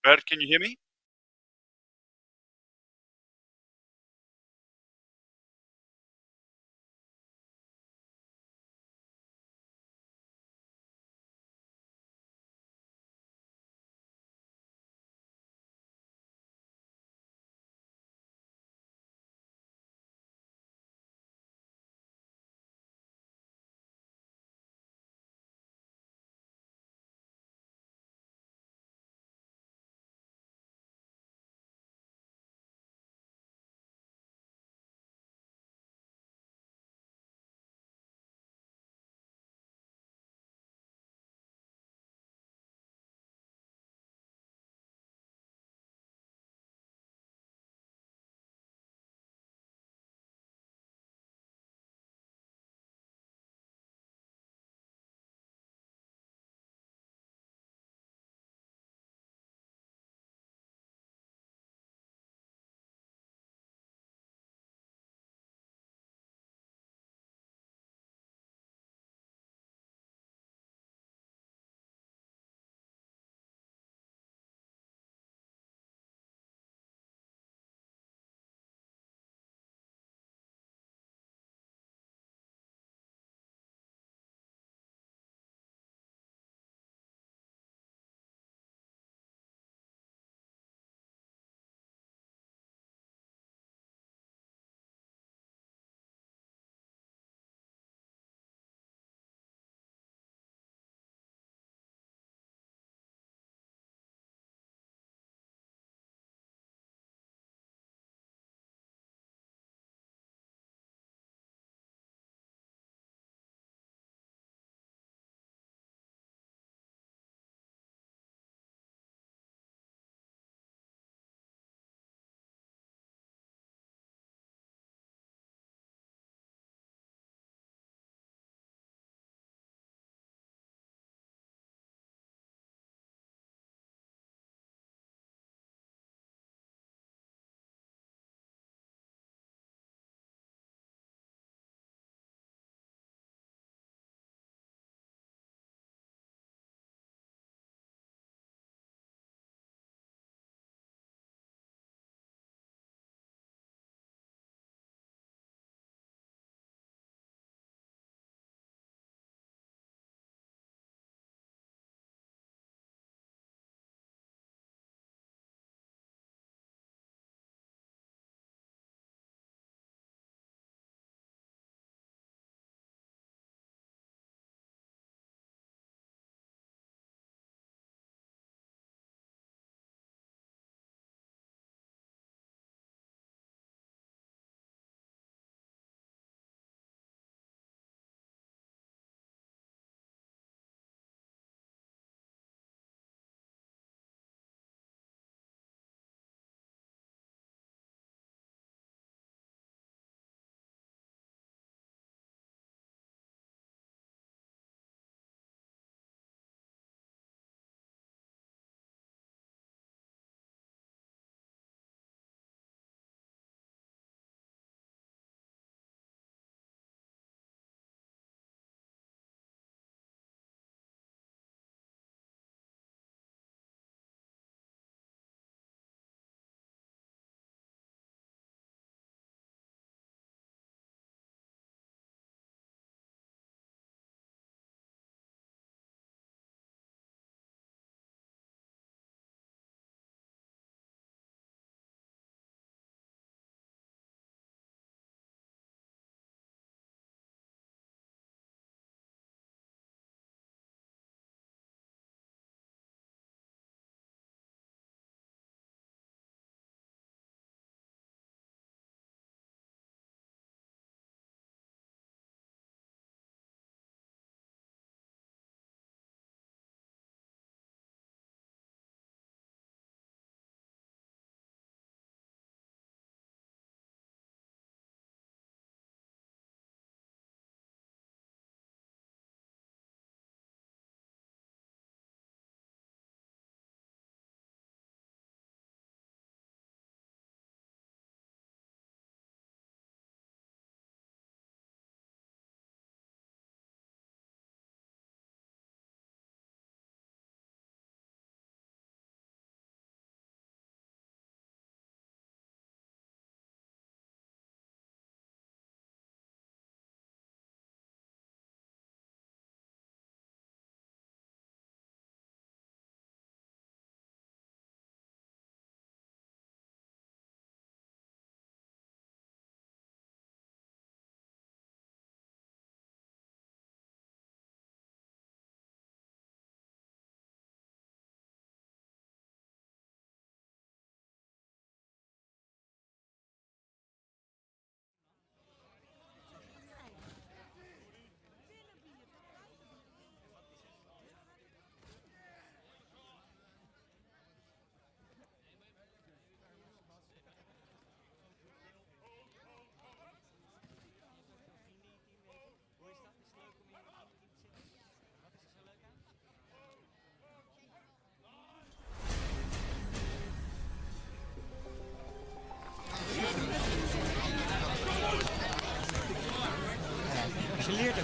Bert, can you hear me?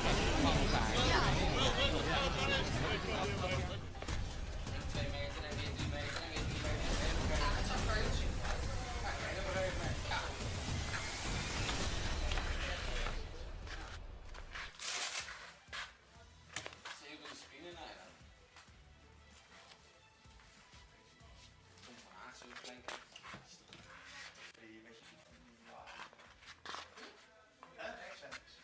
van elkaar. Ja. 2 meter en weer 3 meter en weer 3 meter. Ja, het zag er heel simpel uit. Oké, dat was even mee. Ja. Heel veel discipline, nou ja. Kom van Haagsche flanken. Een beetje. Hè? Excentrisch.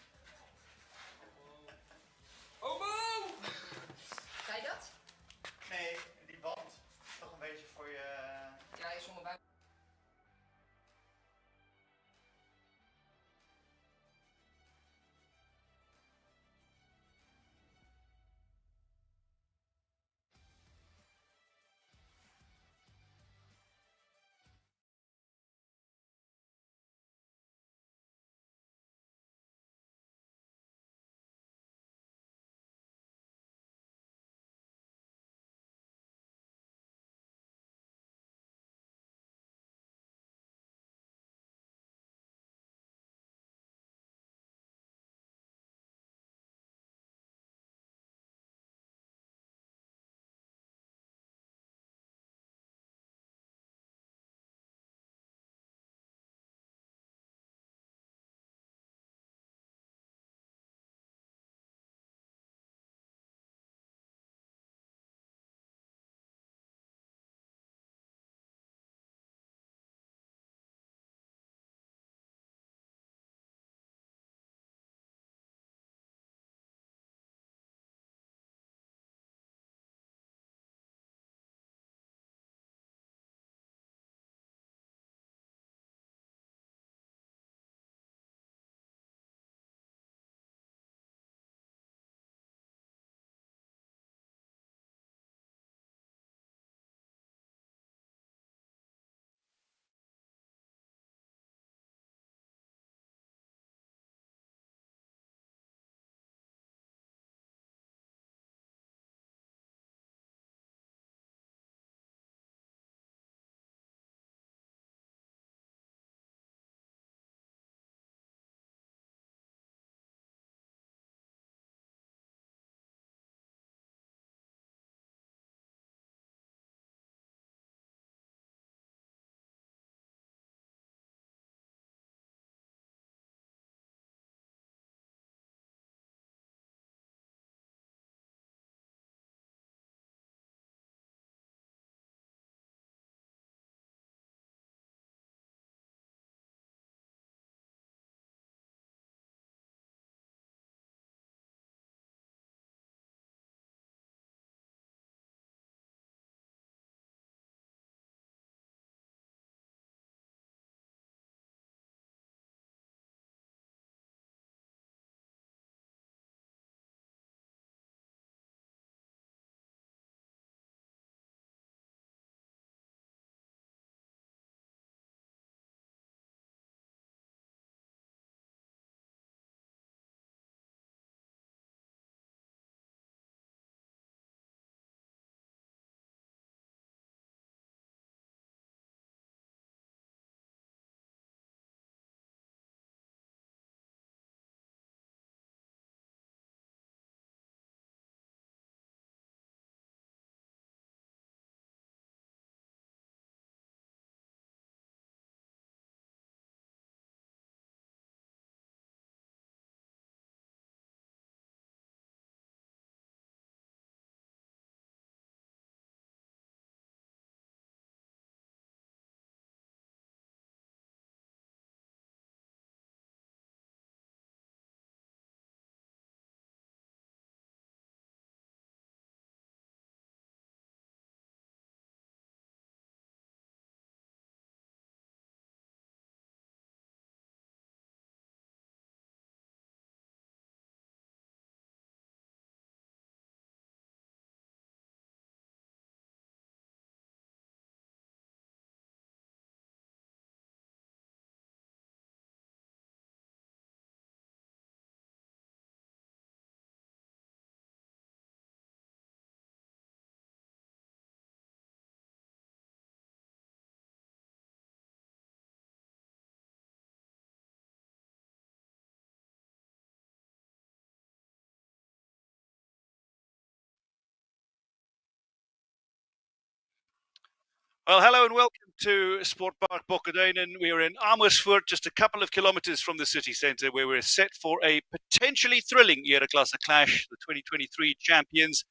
Well, hello and welcome to Sportpark Bokkeduinen. We are in Amersfoort, just a couple of kilometers from the city centre, where we're set for a potentially thrilling Ereklasse clash. The 2023 champions,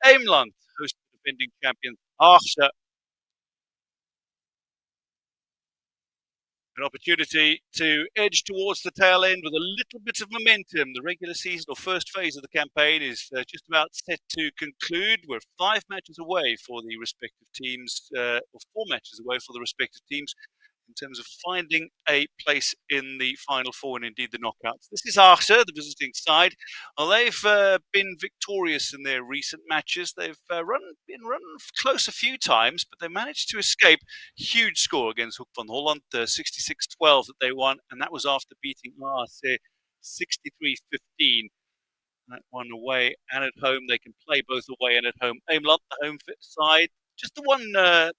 Eemland, host the defending champions, Haagsche. An opportunity to edge towards the tail end with a little bit of momentum. The regular season or first phase of the campaign is just about set to conclude. We're 5 matches away for the respective teams, or 4 matches away for the respective teams in terms of finding a place in the final four and indeed the knockouts. This is Haagsche, the visiting side. Well, they've been victorious in their recent matches. They've been run close a few times, but they managed to escape. Huge score against Hoek van Holland, 66-12 that they won, and that was after beating RC 63-15. That one away and at home. They can play both away and at home. Eemland, the home fit side. Just the one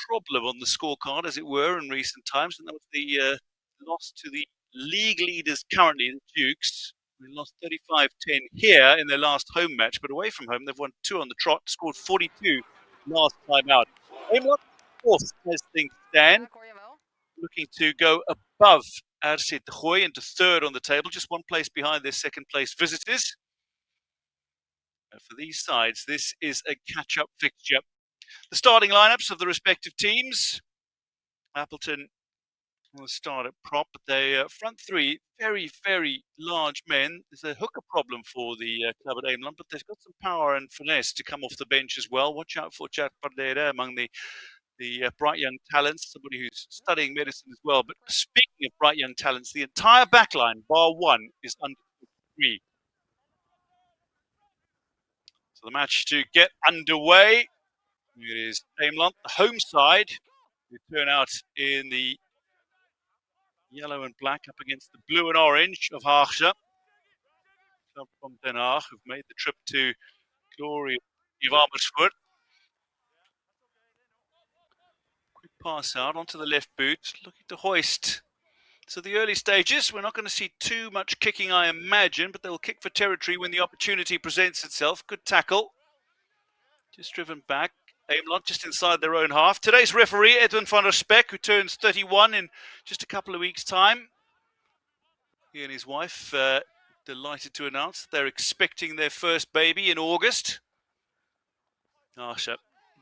problem on the scorecard, as it were, in recent times, and that was the loss to the league leaders currently, the Dukes. They lost 35-10 here in their last home match, but away from home they've won 2 on the trot, scored 42 last time out. Eemland, fourth as things stand, looking to go above RC into third on the table, just 1 place behind their second place visitors. For these sides, this is a catch-up fixture. The starting lineups of the respective teams. Appleton will start at prop, but they front 3, very, very large men. There's a hooker problem for the club at Eemland, but they've got some power and finesse to come off the bench as well. Watch out for Chat Pardera among the bright young talents, somebody who's studying medicine as well. But speaking of bright young talents, the entire backline, bar 1, is under 3. So the match to get underway. It is Eemland, the home side, who turn out in the yellow and black up against the blue and orange of Haagsche. Club from Den Haag, who've made the trip to glory of Amersfoort. Quick pass out onto the left boot, looking to hoist. So the early stages, we're not going to see too much kicking, I imagine, but they'll kick for territory when the opportunity presents itself. Good tackle. Just driven back. Eemland just inside their own half. Today's referee, Edwin van der Spek, who turns 31 in just a couple of weeks' time. He and his wife delighted to announce that they're expecting their first baby in August. Haagsche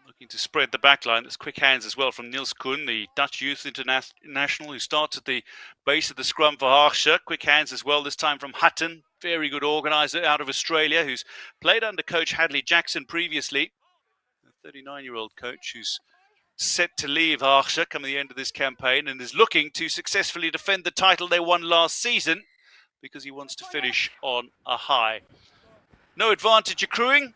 looking to spread the backline. There's quick hands as well from Niels Koen, the Dutch youth international, who starts at the base of the scrum for Haagsche. Quick hands as well, this time from Hutton. Very good organiser out of Australia, who's played under coach Hadley Jackson previously. 39-year-old coach who's set to leave Haagsche come the end of this campaign and is looking to successfully defend the title they won last season because he wants to finish on a high. No advantage accruing.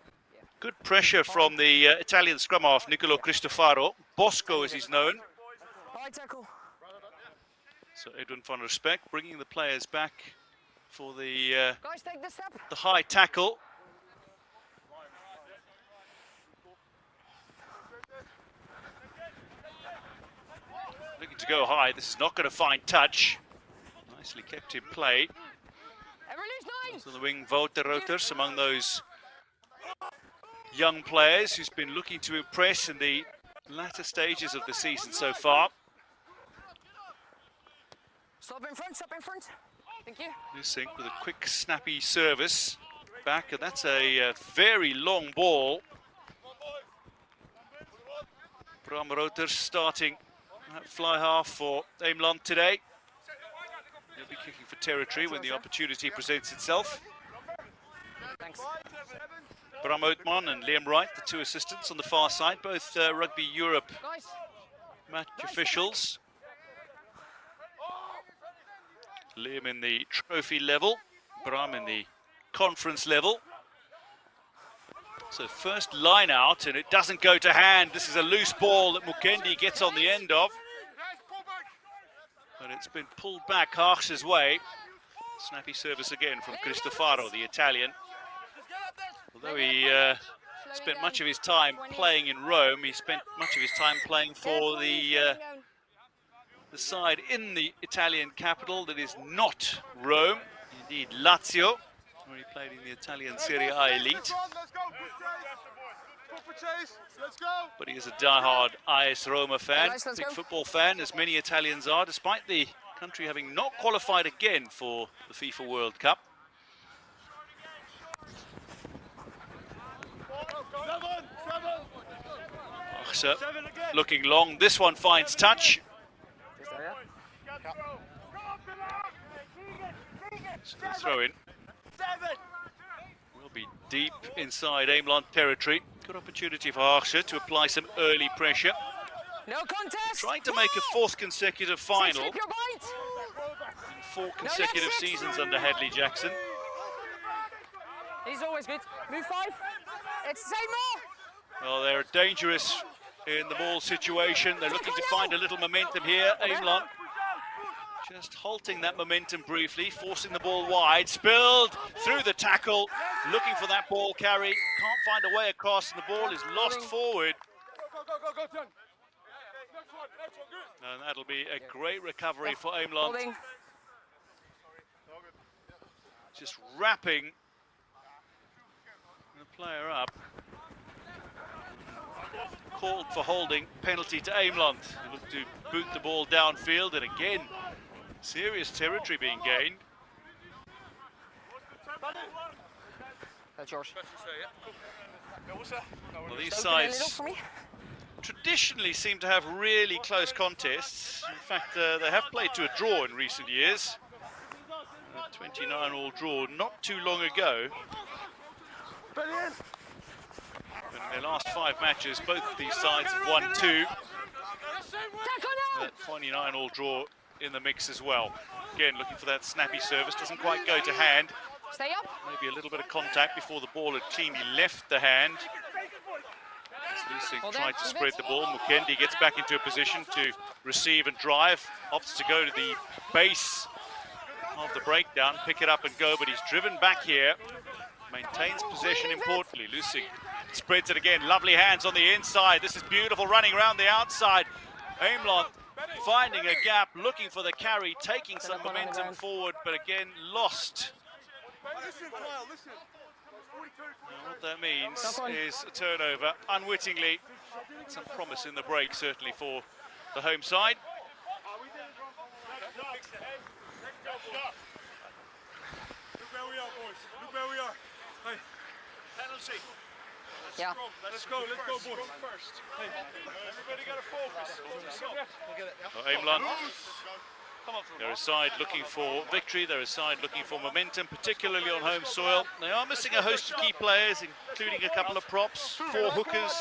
Good pressure from the Italian scrum half, Nicolo Cristofaro. Bosco, as he's known. So Edwin van der Spek bringing the players back for the high tackle. Looking to go high. This is not going to find touch. Nicely kept in play. Also the wing, Wouter Roters, among those young players who's been looking to impress in the latter stages of the season so far. Stop in front. Thank you. Lusink with a quick, snappy service back, and that's a very long ball. Bram Roters starting fly half for Eemland today. He'll be kicking for territory when the opportunity presents itself. Thanks. Bram Ootman and Liam Wright, the 2 assistants on the far side, both Rugby Europe match officials. Liam in the trophy level, Bram in the conference level. So first line out, and it doesn't go to hand. This is a loose ball that Mukendi gets on the end of. But it's been pulled back Haagsche's way. Snappy service again from Cristofaro, the Italian. Although he spent much of his time playing in Rome, he spent much of his time playing for the side in the Italian capital that is not Rome, indeed Lazio, where he played in the Italian Serie A elite. But he is a die-hard AS Roma fan, Nice, let's big go. football fan, as many Italians are, despite the country having not qualified again for the FIFA World Cup. Haagsche looking long. This one finds touch. Just there, yeah? So the throw in will be deep inside Eemland territory. Good opportunity for Haagsche to apply some early pressure. No contest! Trying to make a fourth consecutive final. Keep your bite! In 4 consecutive seasons under Hadley Jackson. He's always good. Move 5. It's the same more! Well, they're dangerous in the ball situation. They're looking to find a little momentum here. Eemland just halting that momentum briefly, forcing the ball wide. Spilled through the tackle, looking for that ball carry. Can't find a way across, and the ball is lost forward. And that'll be a great recovery for Eemland. Holding. Just wrapping the player up. Called for holding, penalty to Eemland. They look to boot the ball downfield, and again, serious territory being gained. That's yours. Well, these Open a little sides for me. traditionally seem to have really close contests. In fact, they have played to a draw in recent years. A 29-all draw not too long ago. But in their last 5 matches, both of these sides have won 2. That 29-all draw in the mix as well. Again, looking for that snappy service, doesn't quite go to hand. Stay up. Maybe a little bit of contact before the ball had cleanly left the hand. Lusing tried to spread the ball. Mukendi gets back into a position to receive and drive. Opts to go to the base of the breakdown, pick it up and go, but he's driven back here. Maintains possession importantly. Lusing spreads it again. Lovely hands on the inside. This is beautiful, running around the outside. Eemland finding a gap, looking for the carry, taking some momentum forward, but again lost. Now, what that means is a turnover. Unwittingly, some promise in the break, certainly for the home side. Look where we are, boys. Look where we are. Hey. Penalty. Yeah. Let's go, boys. First. Hey. Everybody got to focus. Eemland, they're a side looking for victory, they're a side looking for momentum, particularly on home soil. They are missing a host of key players, including a couple of props, 4 hookers,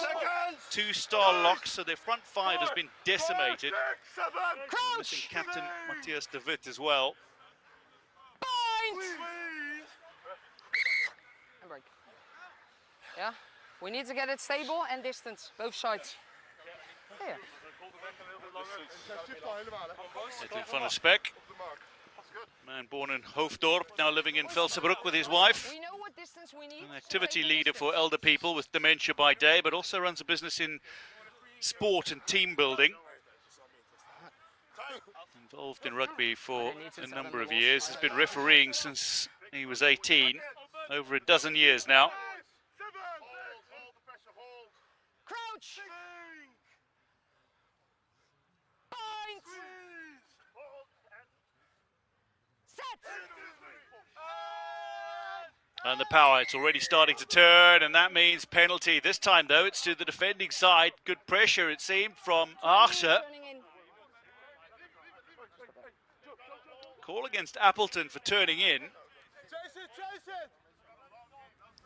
2 star locks, so their front 5 has been decimated. Missing captain Matthias de Wit as well. And break. Yeah. We need to get it stable and distance, both sides. Yeah. Zit in van der Spek. Man born in Hoofddorp, now living in Velsenbroek with his wife. We know what distance we need. An activity leader for elder people with dementia by day, but also runs a business in sport and team building. Involved in rugby for a number of years. Has been refereeing since he was 18, over a dozen years now. Crouch! Bind! Set! And the power, it's already starting to turn, and that means penalty. This time, though, it's to the defending side. Good pressure, it seemed, from Haagsche. Call against Appleton for turning in.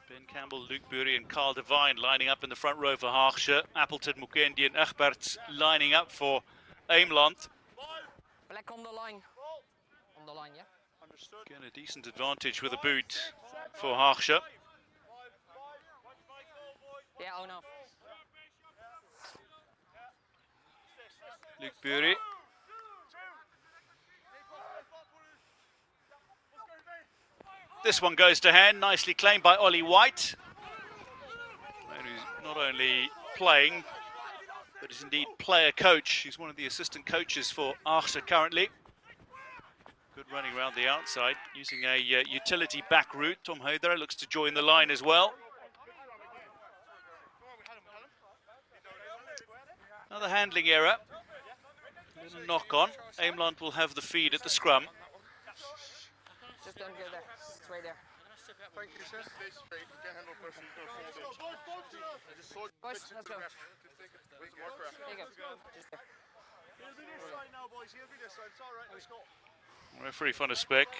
Ben Campbell, Luke Bury and Carl Devine lining up in the front row for Haagsche. Appleton, Mukendi and Egberts lining up for Eemland. Black on the line. On the line, yeah? Again, a decent advantage with a boot for Haagsche. Yeah, oh no. Luke Bury. This one goes to hand, nicely claimed by Ollie White. And who's not only playing, but is indeed player coach. He's one of the assistant coaches for Haagsche currently. Good running around the outside, using a utility back route. Tom Hoedera looks to join the line as well. Another handling error. A little knock on. Eemland will have the feed at the scrum. Just don't go there. It's right there. Thank you, sir. Stay straight. You can't handle pressure. You don't hold it. Just sword Boys, pitch let's into go. the ref. With more craft. There you go. Just there. He'll be this side now, boys. He'll be this side. It's all right. Let's go. Referee van der Spek.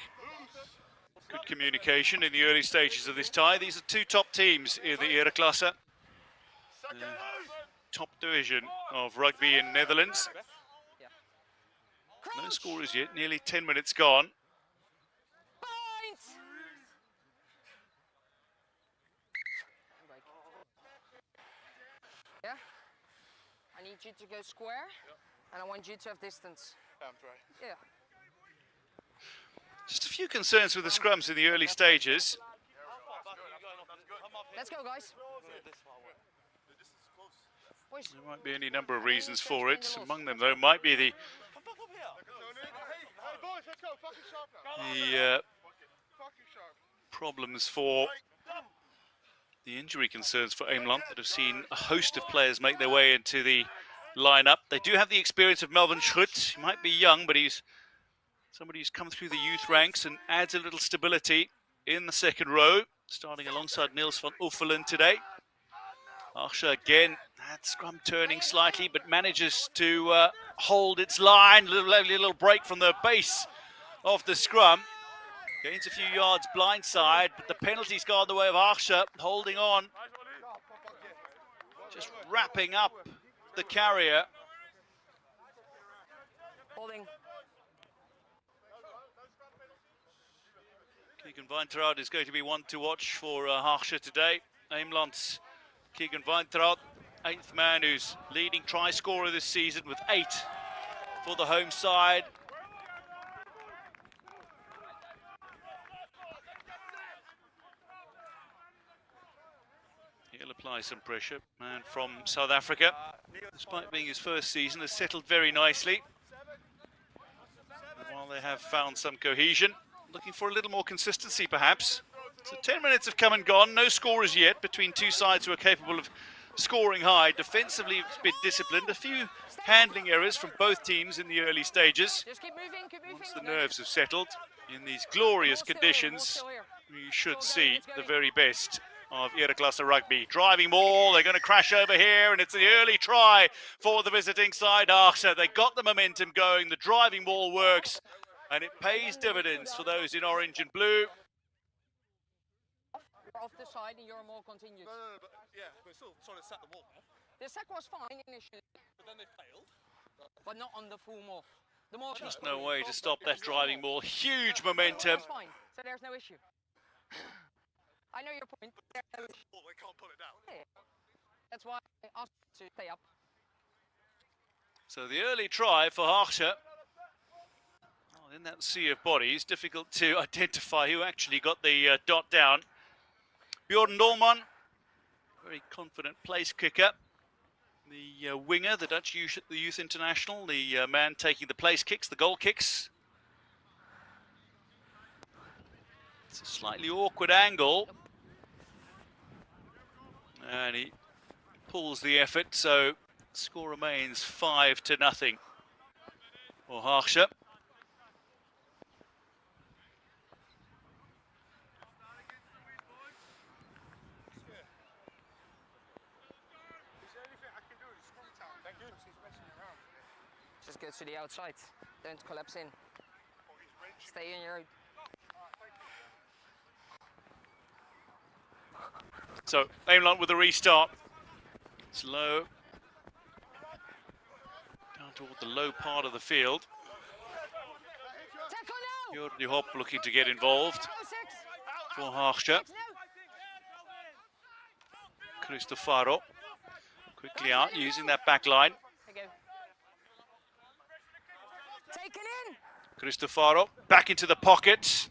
Good communication in the early stages of this tie. These are two top teams in the Ereklasse, top division of rugby in Netherlands. No scorers yet, nearly 10 minutes gone. Point! Yeah? I need you to go square, and I want you to have distance. Yeah. Just a few concerns with the scrums in the early stages. Let's go, guys. Boys, There might be any number of reasons for it. Among them, though, might be the problems for the injury concerns for Eemland that have seen a host of players make their way into the lineup. They do have the experience of Melvin Schut. He might be young, but he's somebody who's come through the youth ranks and adds a little stability in the second row, starting alongside Niels van Oefelen today. Haagsche again, that scrum turning slightly, but manages to hold its line. A little break from the base of the scrum. Gains a few yards blindside, but the penalty's gone the way of Haagsche, holding on. Just wrapping up the carrier. holding. Keegan Weintraub is going to be one to watch for Haagsche today. Eemland's Keegan Weintraub, 8th man who's leading try scorer this season with 8 for the home side. He'll apply some pressure. Man from South Africa, despite being his first season, has settled very nicely. And while they have found some cohesion, looking for a little more consistency perhaps. So 10 minutes have come and gone, no scorers yet between two sides who are capable of scoring high. Defensively, it's been disciplined. A few handling errors from both teams in the early stages. Just keep moving, keep moving. Once the nerves have settled in these glorious conditions, we should see the very best of Ereklasse Rugby. Driving ball, they're going to crash over here, and it's the early try for the visiting side, Haagsche. They got the momentum going, the driving ball works, and it pays dividends for those in orange and blue. You're off the side and you're more continuous. No, but yeah, we're still trying to set the wall. The sack was fine initially, But then they failed. but not on the full morph. The morph Just no way to stop that driving ball. Huge momentum. That's fine, so there's no issue. I know your point. There's no issue. Well, they can't pull it down. Yeah. That's why I asked you to stay up. So the early try for Haagsche. Oh, in that sea of bodies, difficult to identify who actually got the dot down. Bjorn Dolman, very confident place kicker. The winger, the Dutch youth international, the man taking the place kicks, the goal kicks. It's a slightly awkward angle. And he pulls the effort, so the score remains 5-0 for Haagsche. Just go to the outside. Don't collapse in. Stay in your own. So Eemland with a restart. It's low. Down toward the low part of the field. Tackle now! Jordi Hop looking to get involved for Haagsche. Cristofaro quickly out, using that back line. There you go. Taken in! Cristofaro back into the pocket.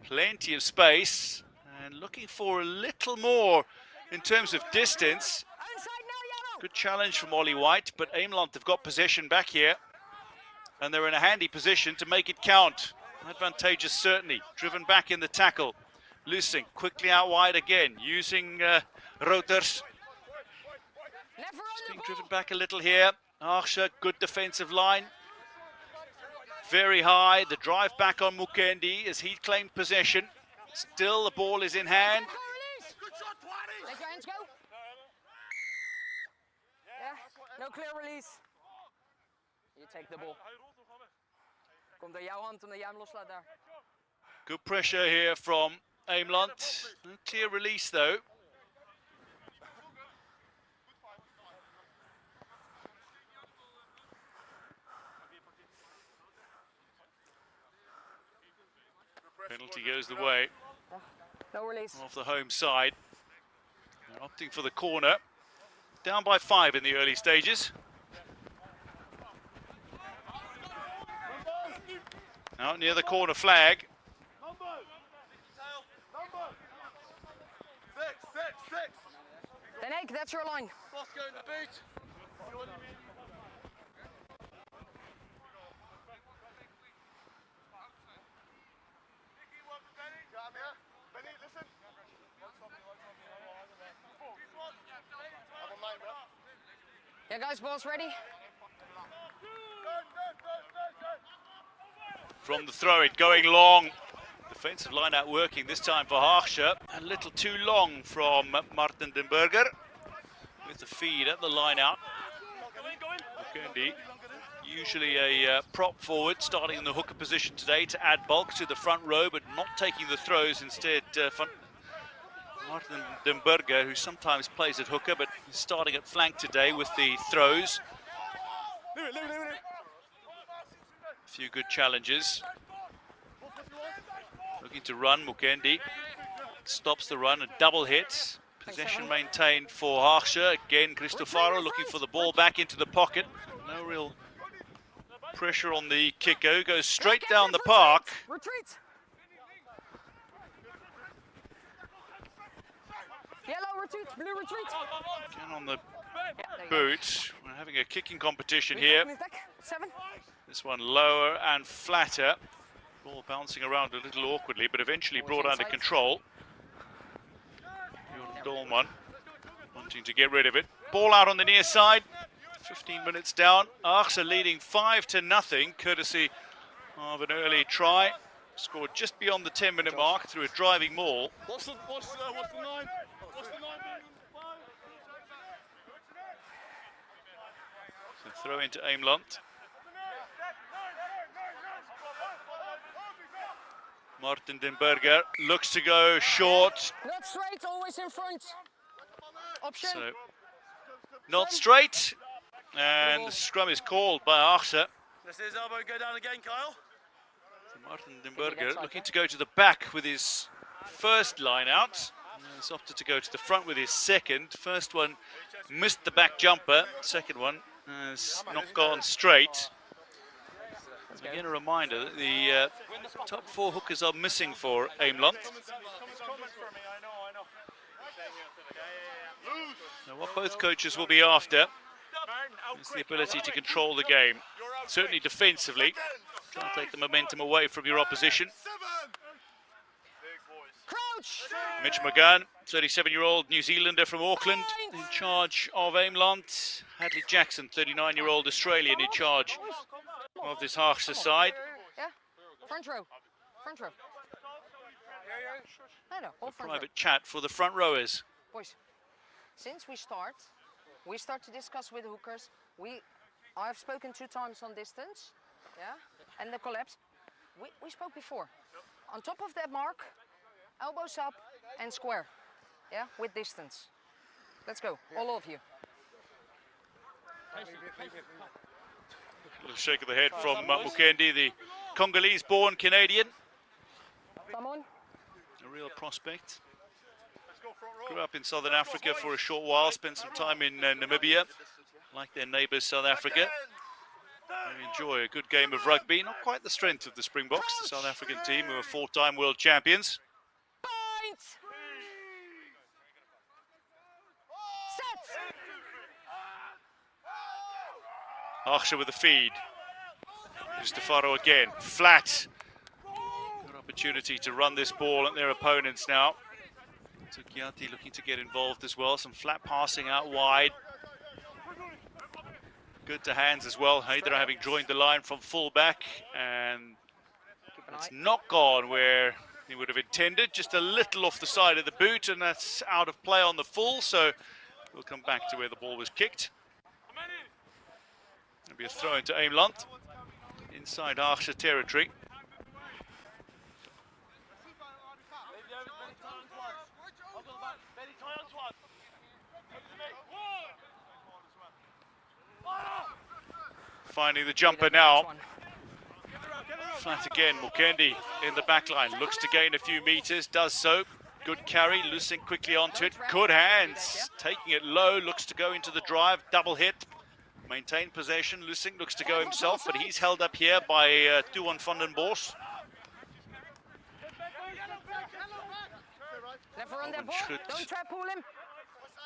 Plenty of space. And looking for a little more in terms of distance. Inside now, yellow! Good challenge from Ollie White, but Eemland have got possession back here. And they're in a handy position to make it count. Advantageous certainly. Driven back in the tackle. Lusing quickly out wide again, using Roters. Never Just on being the driven ball! back a little here. Haagsche, good defensive line. Very high. The drive back on Mukendi as he claimed possession. Still the ball is in hand. Let your hands go. Yeah, no clear release. You take the ball. Komt door jouw hand omdat jij hem loslaat daar. Good pressure here from Eemland. No clear release though. Penalty goes the way No release. of the home side. They're opting for the corner. Down by 5 in the early stages. Out near the corner flag. Six. Den Eek, that's your line. Bosco in the boot. Benny, listen. Yeah, guys, ball's ready. From the throw-in, going long. Defensive line out working this time for Haagsche. A little too long from Martin den Burger. With the feed at the line out. Mukendi, usually a prop forward, starting in the hooker position today to add bulk to the front row, but not taking the throws. Instead, Martin den Burger, who sometimes plays at hooker, but is starting at flank today with the throws. A few good challenges. Looking to run, Mukendi stops the run, a double hit. Possession maintained for Haagsche. Again, Cristofaro looking for the ball back into the pocket. No real pressure on the kicker, goes straight down the park. Retreat. Yellow retreat, blue retreat. Again on the boot. We're having a kicking competition here. 7. This one lower and flatter. Ball bouncing around a little awkwardly, but eventually brought under control. Dolman wanting to get rid of it. Ball out on the near side. 15 minutes down. Haagsche leading 5-0, courtesy of an early try. Scored just beyond the 10-minute mark through a driving maul. What's the 9? What's the 9? So throw into Eemland. Martin den Burger looks to go short. Not straight, always in front. Option. So, not straight. And the scrum is called by Haagsche. Let's his elbow go down again, Kyle. So Martin den Burger looking to go to the back with his first line out. He's opted to go to the front with his second. First one missed the back jumper. Second one has not gone straight. Again, a reminder that the top 4 hookers are missing for Eemland. Now, what both coaches will be after is the ability to control the game. Certainly defensively, try to take the momentum away from your opposition. Crouch. Mitch McGann, 37-year-old New Zealander from Auckland, in charge of Eemland. Hadley Jackson, 39-year-old Australian, in charge of this Haagsche side. Yeah, front row. Front row. No, all front row. Private chat for the front rowers. Boys, since we start to discuss with the hookers. I've spoken 2 times on distance, yeah, and the collapse. We spoke before. On top of that mark, elbows up and square, yeah, with distance. Let's go, all of you. A little shake of the head from Mukendi, the Congolese-born Canadian. Come on. A real prospect. Grew up in Southern Africa for a short while, spent some time in Namibia, like their neighbours South Africa. They enjoy a good game of rugby. Not quite the strength of the Springboks, the South African team, who are 4-time world champions. Point! Set! Haagsche with the feed. Cristofaro again, flat. Good opportunity to run this ball at their opponents now. Tukiati looking to get involved as well. Some flat passing out wide. Good to hands as well. Haidara having joined the line from full back, and it's not gone where he would have intended. Just a little off the side of the boot, and that's out of play on the full. So we'll come back to where the ball was kicked. It'll be a throw into Eemland inside Haagsche territory. Finding the jumper now. Flat again, Mukendi in the back line. Looks to gain a few meters, does so. Good carry, Lusink quickly onto it. Good hands, taking it low, looks to go into the drive, double hit. Maintain possession, Lusink looks to go himself, but he's held up here by Tuan van den Bos.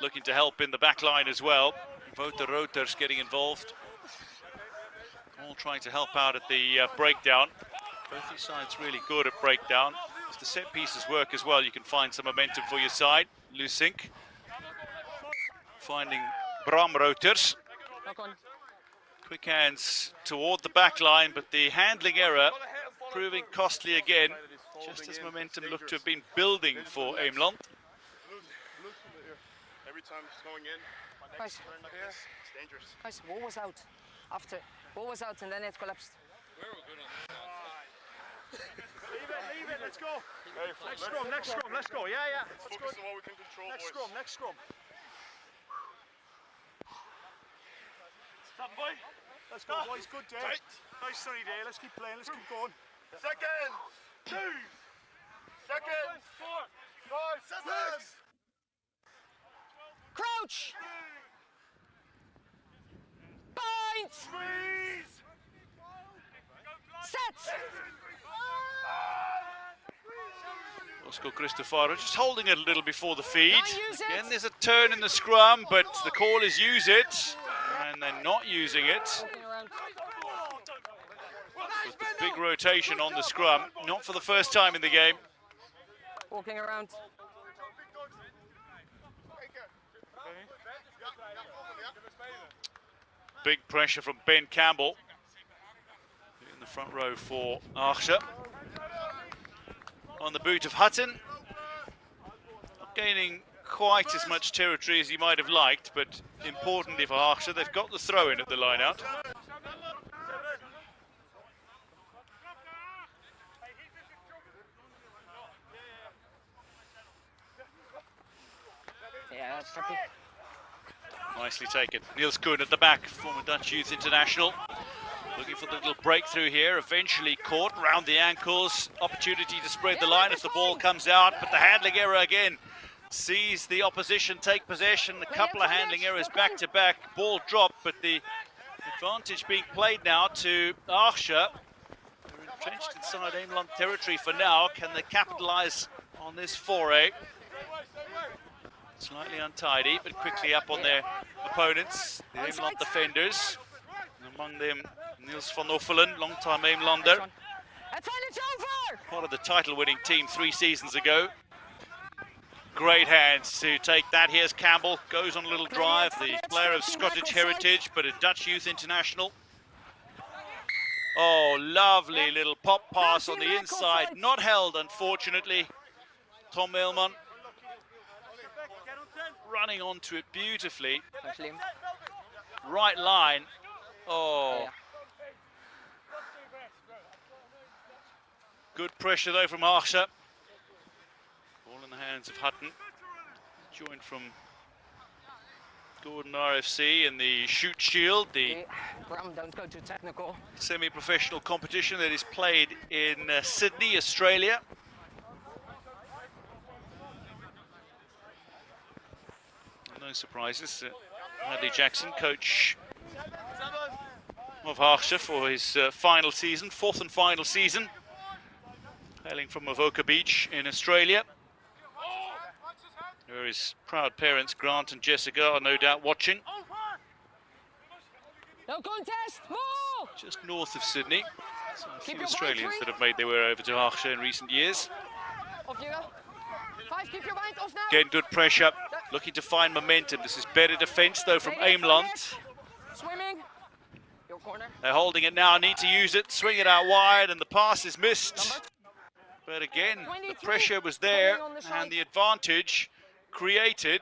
Looking to help in the back line as well. Wouter Roters getting involved. All trying to help out at the breakdown. Both these sides really good at breakdown. If the set pieces work as well, you can find some momentum for your side. Lusink finding Bram Roters. Quick hands toward the back line, but the handling error proving costly again. Just as momentum looked to have been building for Eemland. Every time it's going in, my next turn like this, it's dangerous. Guys, ball was out. After ball was out and then it collapsed. Leave it, let's go. Next scrum, let's go. Yeah. Let's focus on what we can control, boys. Next scrum. Stop, boy. Let's go, boys. Good day. Tight. Nice sunny day. Let's keep playing. Let's keep going. Second. 2 seconds. 5 seconds. Crouch. Point. Set. Oscar Cristofaro just holding it a little before the feed. Again, there's a turn in the scrum, but the call is use it, and they're not using it. With the big rotation on the scrum, not for the first time in the game. Walking around. Big pressure from Ben Campbell in the front row for Haagsche. On the boot of Hutton. Not gaining quite as much territory as he might have liked, but importantly for Haagsche, they've got the throw in at the line out. Yeah, that's happy. Nicely taken. Niels Koen at the back, former Dutch youth international. Looking for the little breakthrough here, eventually caught round the ankles. Opportunity to spread the line if the ball comes out, but the handling error again sees the opposition take possession. A couple of handling errors back to back. Ball dropped, but the advantage being played now to Haagsche. They're entrenched inside Eemland territory for now. Can they capitalize on this foray? Slightly untidy, but quickly up on their opponents, the Eemland defenders. And among them, Niels van Offelen, long-time Eemlander. Part of the title-winning team 3 seasons ago. Great hands to take that. Here's Campbell, goes on a little drive. The player of Scottish heritage, but a Dutch youth international. Oh, lovely little pop pass on the inside. Not held, unfortunately. Tom Eilman running onto it beautifully. Right line. Oh. Good pressure though from Haagsche. Ball in the hands of Hutton. Joined from Gordon RFC in the Shoot Shield, the Don't go too technical. semi-professional competition that is played in Sydney, Australia. No surprises. Hadley Jackson, coach of Haagsche for his final season, 4th and final season. Hailing from Avoca Beach in Australia. Where his proud parents, Grant and Jessica, are no doubt watching. No contest, more! Just north of Sydney. So a few Australians that have made their way over to Haagsche in recent years. Off you go. 5, keep your mind off now. Again, good pressure, looking to find momentum. This is better defence though from Eemland. Swimming. corner. They're holding it now, need to use it, swing it out wide, and the pass is missed. But again, the pressure was there, and the advantage created.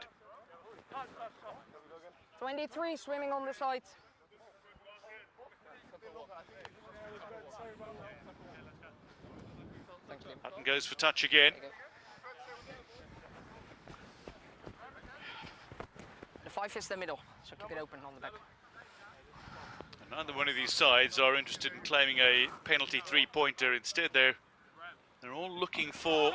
23 swimming on the side. Thank you. Hutton goes for touch again. The 5 is the middle, so keep it open on the back. Neither one of these sides are interested in claiming a penalty three-pointer. Instead, they're all looking for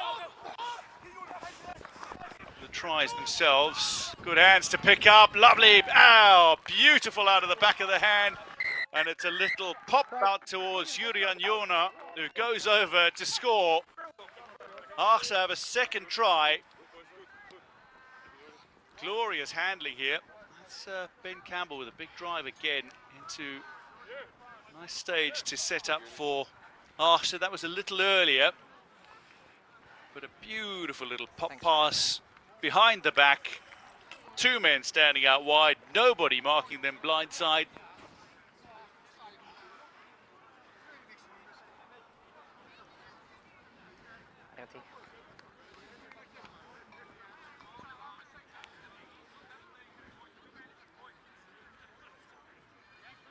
the tries themselves. Good hands to pick up, lovely, ow, beautiful out of the back of the hand. And it's a little pop out towards Jurian Jona, who goes over to score. Haagsche have a second try. Glorious handling here. That's Ben Campbell with a big drive again into a nice stage to set up for Haagsche. That was a little earlier, but a beautiful little pop pass behind the back. Two men standing out wide, nobody marking them blindside.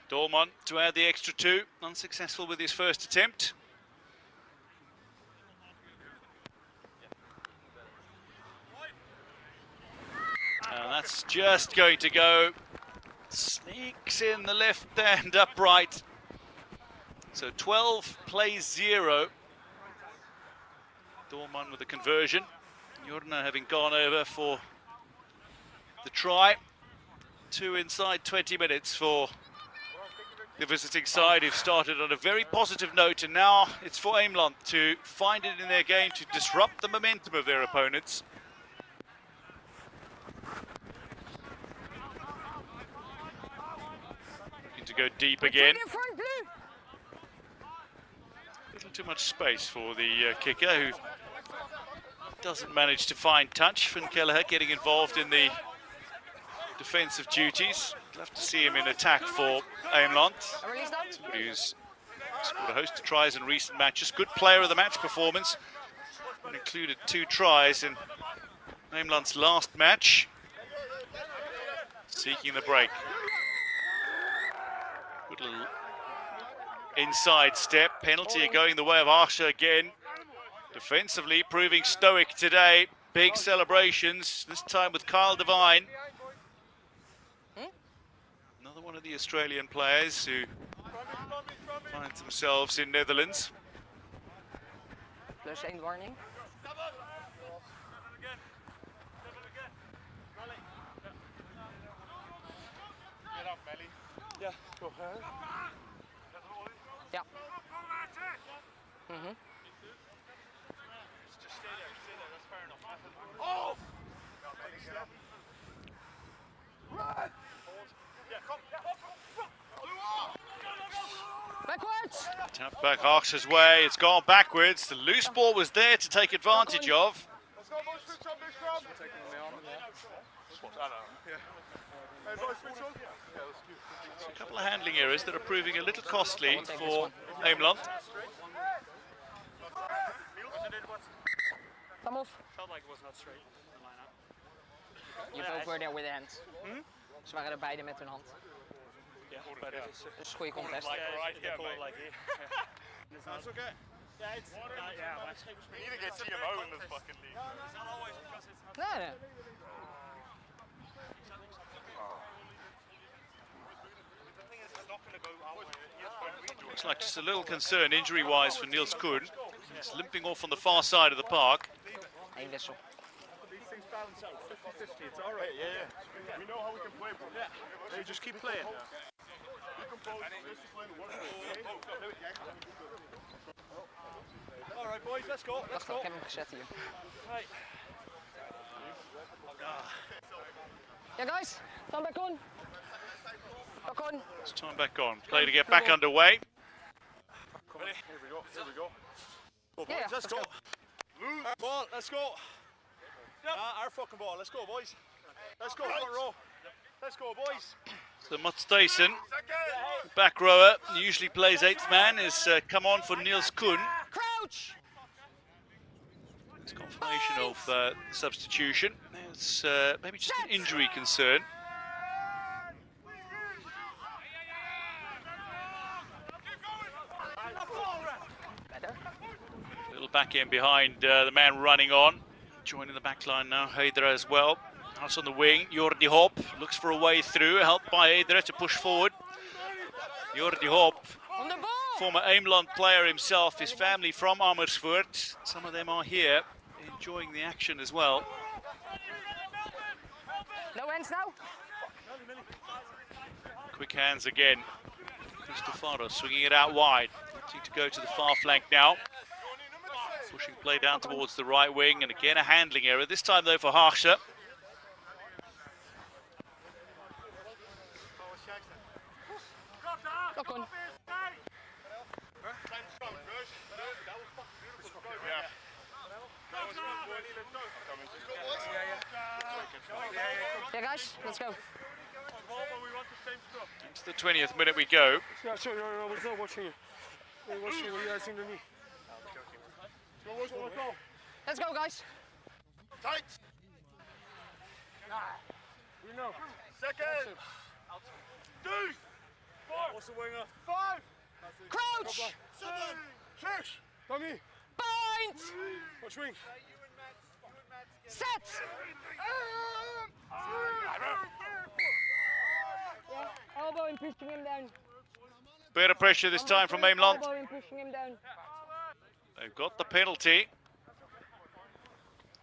Dolman to add the extra 2, unsuccessful with his first attempt. And that's just going to go. Sneaks in the left hand upright. So 12 plays 0. Dolman with the conversion. Jorna having gone over for the try. 2 inside 20 minutes for the visiting side, who've started on a very positive note, and now it's for Eemland to find it in their game to disrupt the momentum of their opponents. Looking to go deep again. A little too much space for the kicker, who doesn't manage to find touch. Van Kelleher getting involved in the defensive duties. Love to see him in attack for Eemland. Somebody who's scored a host of tries in recent matches. Good player of the match performance. And included 2 tries in Eemland's last match. Seeking the break. Good little inside step. Penalty going the way of Haagsche again. Defensively proving stoic today. Big celebrations, this time with Kyle Devine. Another one of the Australian players who find themselves in Netherlands. Plus 1 warning. Ja, toch hè? Ja. Mhm. Oh! Backwards! Tap back Haagsche's way, it's gone backwards. The loose ball was there to take advantage of. Let's go, boys, switch on, big scrum. Hey, boys, switch on. A couple of handling errors that are proving a little costly for Eemland. Come off. Felt like it was not straight in the lineup. You both were there with the hands. Ze waren er beide met hun hand. Yeah, but it was Dus goede contest. like right here, like here. That's okay. Yeah, it's yeah. Maar We need to get TMO in this fucking league. it's not always because it's not. Nee, nee. The thing is, it's not going to go our way. Looks like just a little concern injury-wise for Niels Koen. He's limping off on the far side of the park. Eén wissel. These things balance out 50-50, it's all right. Yeah. We know how we can play, bro. Yeah. Hey, just keep playing. All right, boys, let's go. Let's Wacht, go. ik heb hem gezet hier. Hey. Yeah, guys, come back on. Back on. It's time back on. Play to get back underway. Ready? Here we go. Here we go. Go, boys, Yeah, let's let's go. go. Ball, let's go. Our fucking ball. Let's go, boys. Let's go, front row. Let's go, boys. So Mats Thijssen, back rower, usually plays 8th man, is come on for Niels Koen. Crouch! It's confirmation of the substitution. It's maybe just an injury concern. A little back in behind the man running on. Joining the back line now, Heidre as well. That's on the wing. Jordi Hop looks for a way through, helped by Heidre to push forward. Jordi Hop, On the ball! former Eemland player himself, his family from Amersfoort. Some of them are here, enjoying the action as well. No hands now. Quick hands again. Cristofaro swinging it out wide. Wanting to go to the far flank now. Pushing play down towards the right wing, and again a handling error. This time though for Haagsche. Look on. Yeah, guys, let's go. It's the 20th minute we go. Yeah, sorry, no, I was not watching you. I was watching what you guys to me. Let's go, guys. Tight. We know. Second. Dude. What's the winger? 5. Crouch! 7. 6. Tommy, Point! watch wing. Set! Elbow and pushing him down. Bit of pressure this time from Eemland. Elbow and pushing him down. They've got the penalty.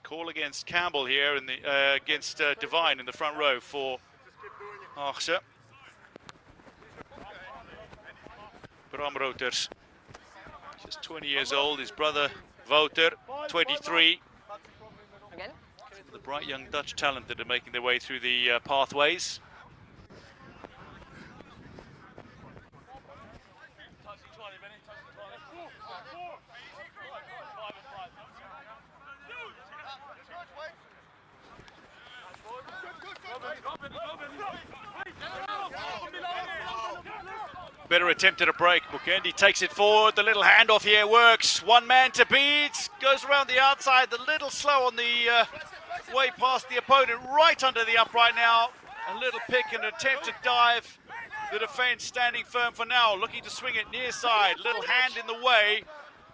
Call against Campbell here in the against Devine in the front row for Haagsche. Bramroters, just 20 years old. His brother Wouter, 23. Again? The bright young Dutch talent that are making their way through the pathways. Better attempt at a break. Mukendi takes it forward. The little handoff here works. One man to beat. Goes around the outside. The little slow on the way past the opponent. Right under the upright now. A little pick and an attempt to dive. The defence standing firm for now. Looking to swing it near side. Little hand in the way.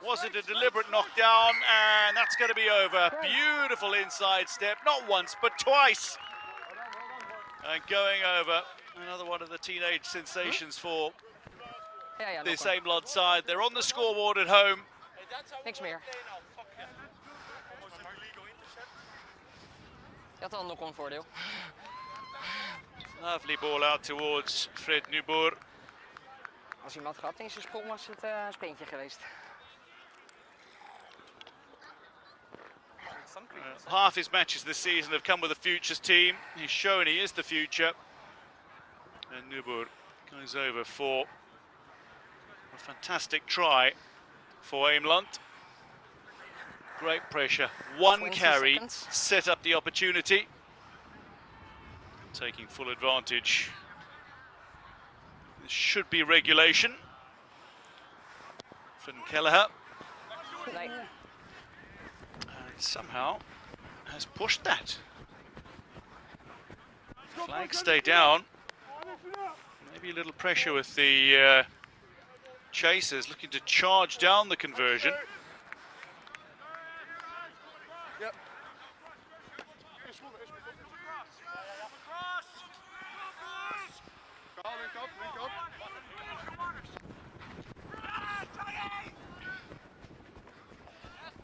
Was it a deliberate knockdown? And that's going to be over. Beautiful inside step. Not once, but twice. And going over. Another one of the teenage sensations for this Eemland side. They're on the scoreboard at home. Niks meer. Je had al een knock-on voordeel. Lovely ball out towards Fred Nuboer. Als hij hem had gehad in zijn sprong was het een sprintje geweest. Half his matches this season have come with a futures team. He's shown he is the future. And Nuboer goes over for a fantastic try for Eemland. Great pressure. One carry set up the opportunity. Taking full advantage. This should be regulation. Van Kelleher. Nee. And somehow has pushed that. Flags stay down. Maybe a little pressure with the chasers looking to charge down the conversion. Yep.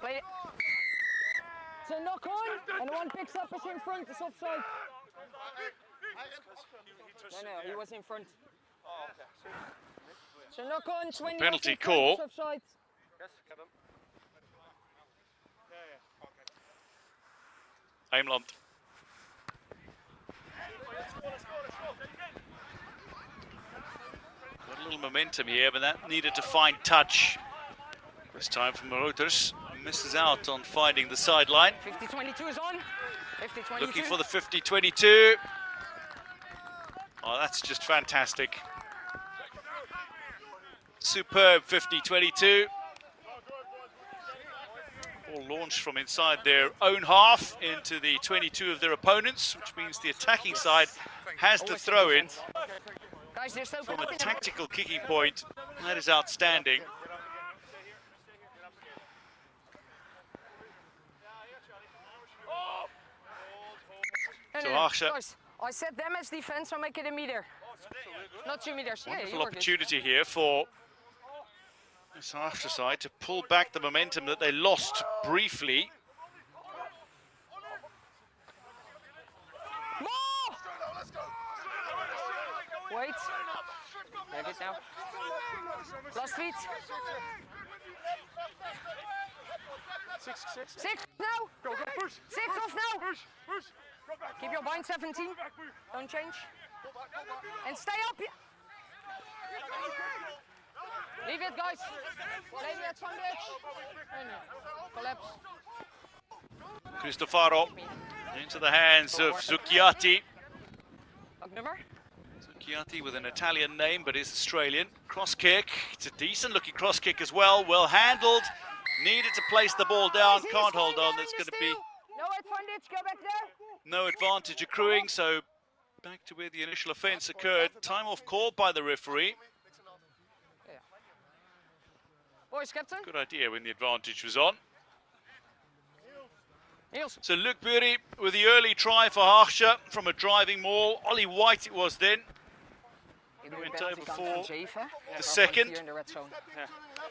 Play it. It's a knock on, and one picks up us in front. It's offside. No, he was in front. It's a knock on, 20 Penalty call. It's offside. Eemland. Got a little momentum here, but that needed to find touch. This time from Reuters. Misses out on finding the sideline. 50-22 is on. 50-22. Looking for the 50-22. Oh, that's just fantastic. Superb 50-22. Ball launched from inside their own half into the 22 of their opponents, which means the attacking side has the throw in Guys, there's no from a tactical kicking point. That is outstanding. No, So no, no. Haagsche. Guys, I set them as defense, so make it a meter. Not 2 meters. Yeah, Wonderful you were good. opportunity here for this Haagsche side to pull back the momentum that they lost briefly. More! Wait. Have it now. Last feet. 6, 6. 6 now. Go, push. 6 off now. Push. Go back. Keep your bind 17. Don't change. And stay up. Leave it, guys. Play the edge from the edge. And collapse. Cristofaro into the hands of Zucchiati. What number? Zucchiati with an Italian name, but is Australian. Cross kick. It's a decent looking cross kick as well. Well handled. Needed to place the ball down. Can't hold on. That's going to be No advantage. Go back there. no advantage accruing. So back to where the initial offence occurred. Time off called by the referee. Boys, captain. Good idea when the advantage was on. Niels. So Luc Bury with the early try for Haagsche from a driving maul. Ollie White it was then. Went over for the second. Here in the red zone.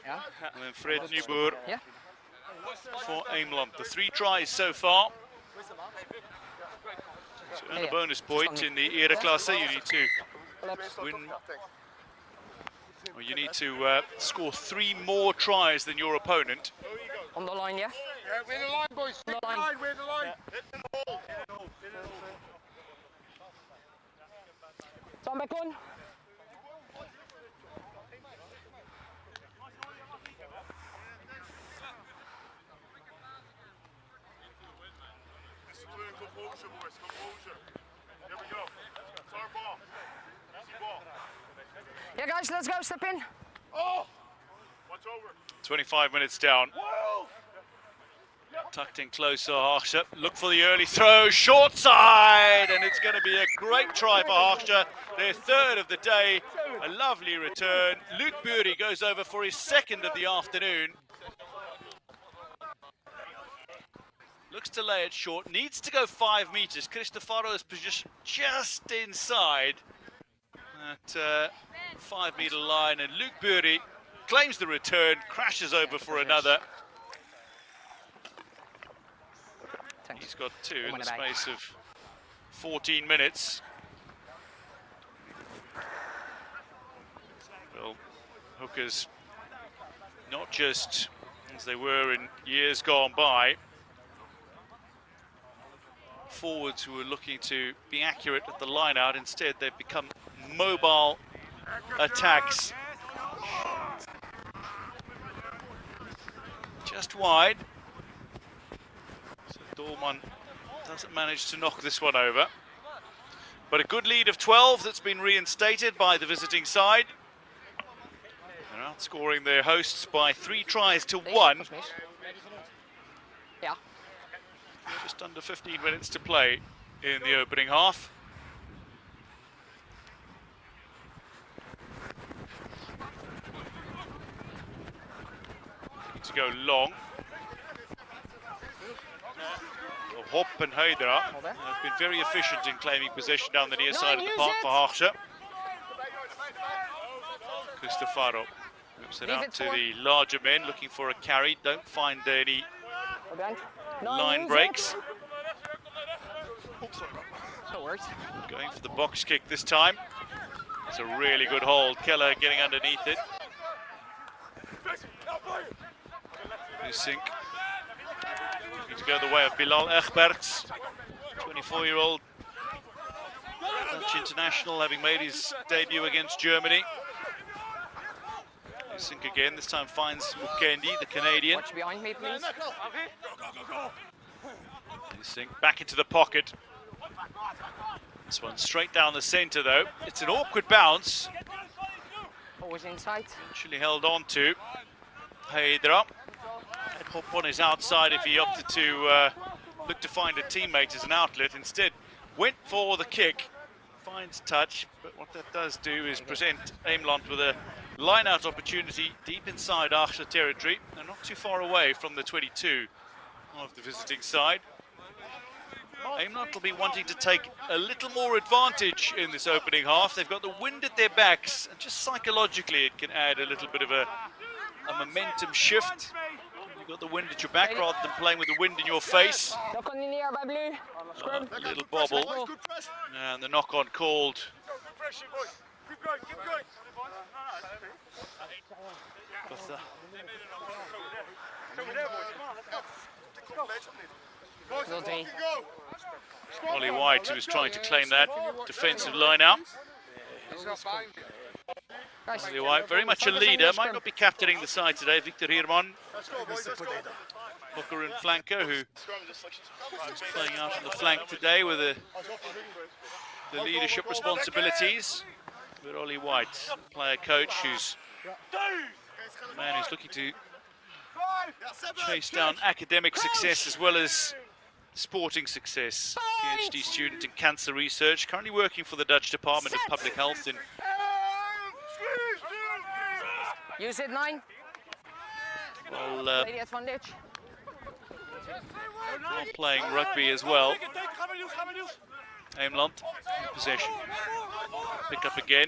Yeah. And then Fred Nieuwboer Yeah. for Eemland. The 3 tries so far. To earn a bonus point in the Ereklasse, you need to win. Well, you need to score 3 more tries than your opponent. On the line, yeah? Yeah, we're in the line, boys. On the line. We're in the line. Turn back on. Composure, boys. Composure. Here we go. It's our ball. Easy ball. Yeah, guys, let's go. Step in. Oh! Watch over. 25 minutes down. Tucked in closer, Haagsche. Look for the early throw, short side, and it's going to be a great try for Haagsche. Their 3rd of the day, a lovely return. Luc Bury goes over for his 2nd of the afternoon. Looks to lay it short, needs to go 5 meters. Cristofaro is positioned just inside that 5 meter line, and Luc Bury claims the return, crashes over for another. He's got 2 in the space of 14 minutes. Well, hookers, not just as they were in years gone by, forwards who were looking to be accurate at the line out. Instead, they've become mobile attacks. Just wide. So Dolman doesn't manage to knock this one over. But a good lead of 12 that's been reinstated by the visiting side. They're outscoring their hosts by 3 tries to 1. Yeah. Just under 15 minutes to play in the opening half. To go long. Hop and Heidra have been very efficient in claiming possession down the near side of the park for Haagsche. Cristofaro moves it out to the larger men looking for a carry. Don't find any line breaks. Going for the box kick this time. It's a really good hold. Keller getting underneath it. Sink. To go the way of Bilal Egberts, 24-year-old Dutch international, having made his debut against Germany. Sink again, this time finds Mukendi, the Canadian. Watch behind me, please. Sink back into the pocket. This one straight down the centre though. It's an awkward bounce. Always inside. Eventually held on to Pedro. Head hop on his outside if he opted to look to find a teammate as an outlet. Instead, went for the kick. Finds touch, but what that does do is present Eemland with a line-out opportunity deep inside Haagsche territory and not too far away from the 22 of the visiting side. Eemland will be wanting to take a little more advantage in this opening half. They've got the wind at their backs, and just psychologically it can add a little bit of a momentum shift. You've got the wind at your back rather than playing with the wind in your face. A little bobble, and the knock-on called. Good pressure, boys. Keep going, keep going. What's that? Over there, boys. Come on, let's go. Wil twee. Ollie White, who was trying to claim that defensive line out. Guys, Ollie White, very much a leader, might not be captaining the side today. Victor Heerman, Let's go, boys. Let's go. Booker and flanker, who is playing out on the flank today with the leadership responsibilities. But Ollie White, player coach, who's a man who's looking to chase down academic success as well as sporting success. PhD student in cancer research, currently working for the Dutch Department of Public Health in use it 9. well, Lady advantage. playing rugby as well. Eemland in possession. Pick up again,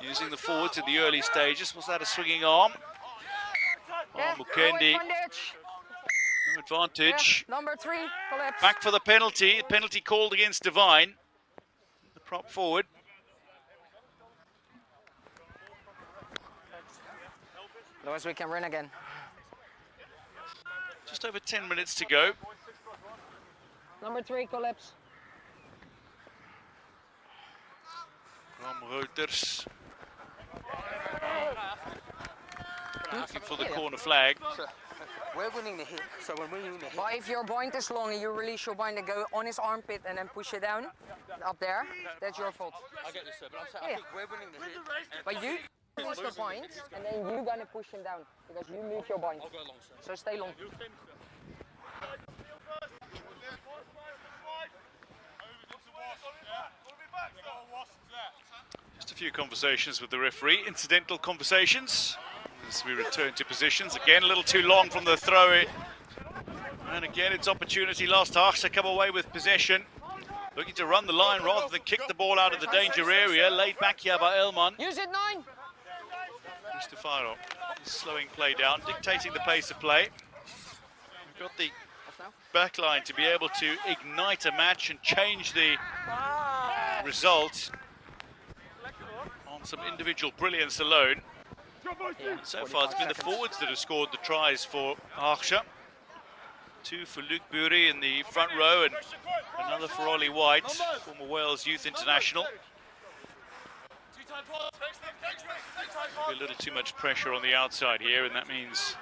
using the forwards in the early stages. Was that a swinging arm? Oh, Mukendi, no advantage. Number 3, collapse. Back for the penalty. Penalty called against Divine. The prop forward. Otherwise we can run again. Just over 10 minutes to go. Number 3, collapse. From Reuters. Looking for the corner flag. We're winning the hit, so when we're winning the hit. But if your bind is long and you release your bind and go on his armpit and then push it down, up there, that's your fault. I get this, sir, but I'm saying I think we're winning the hit. But you release the bind and then you're gonna push him down because you move your bind. I'll go along, sir. So stay long. Just a few conversations with the referee. Incidental conversations as we return to positions. Again, a little too long from the throw in. And again, it's opportunity lost. Haagsche come away with possession. Looking to run the line rather than kick the ball out of the danger area. Laid back here by Elman. Use it 9. Cristofaro slowing play down, dictating the pace of play. We've got the back line to be able to ignite a match and change the result on some individual brilliance alone. So far, it's been the forwards that have scored the tries for Haagsche. 2 for Luc Bury in the front row and another for Ollie White, former Wales Youth International. A little too much pressure on the outside here, and that means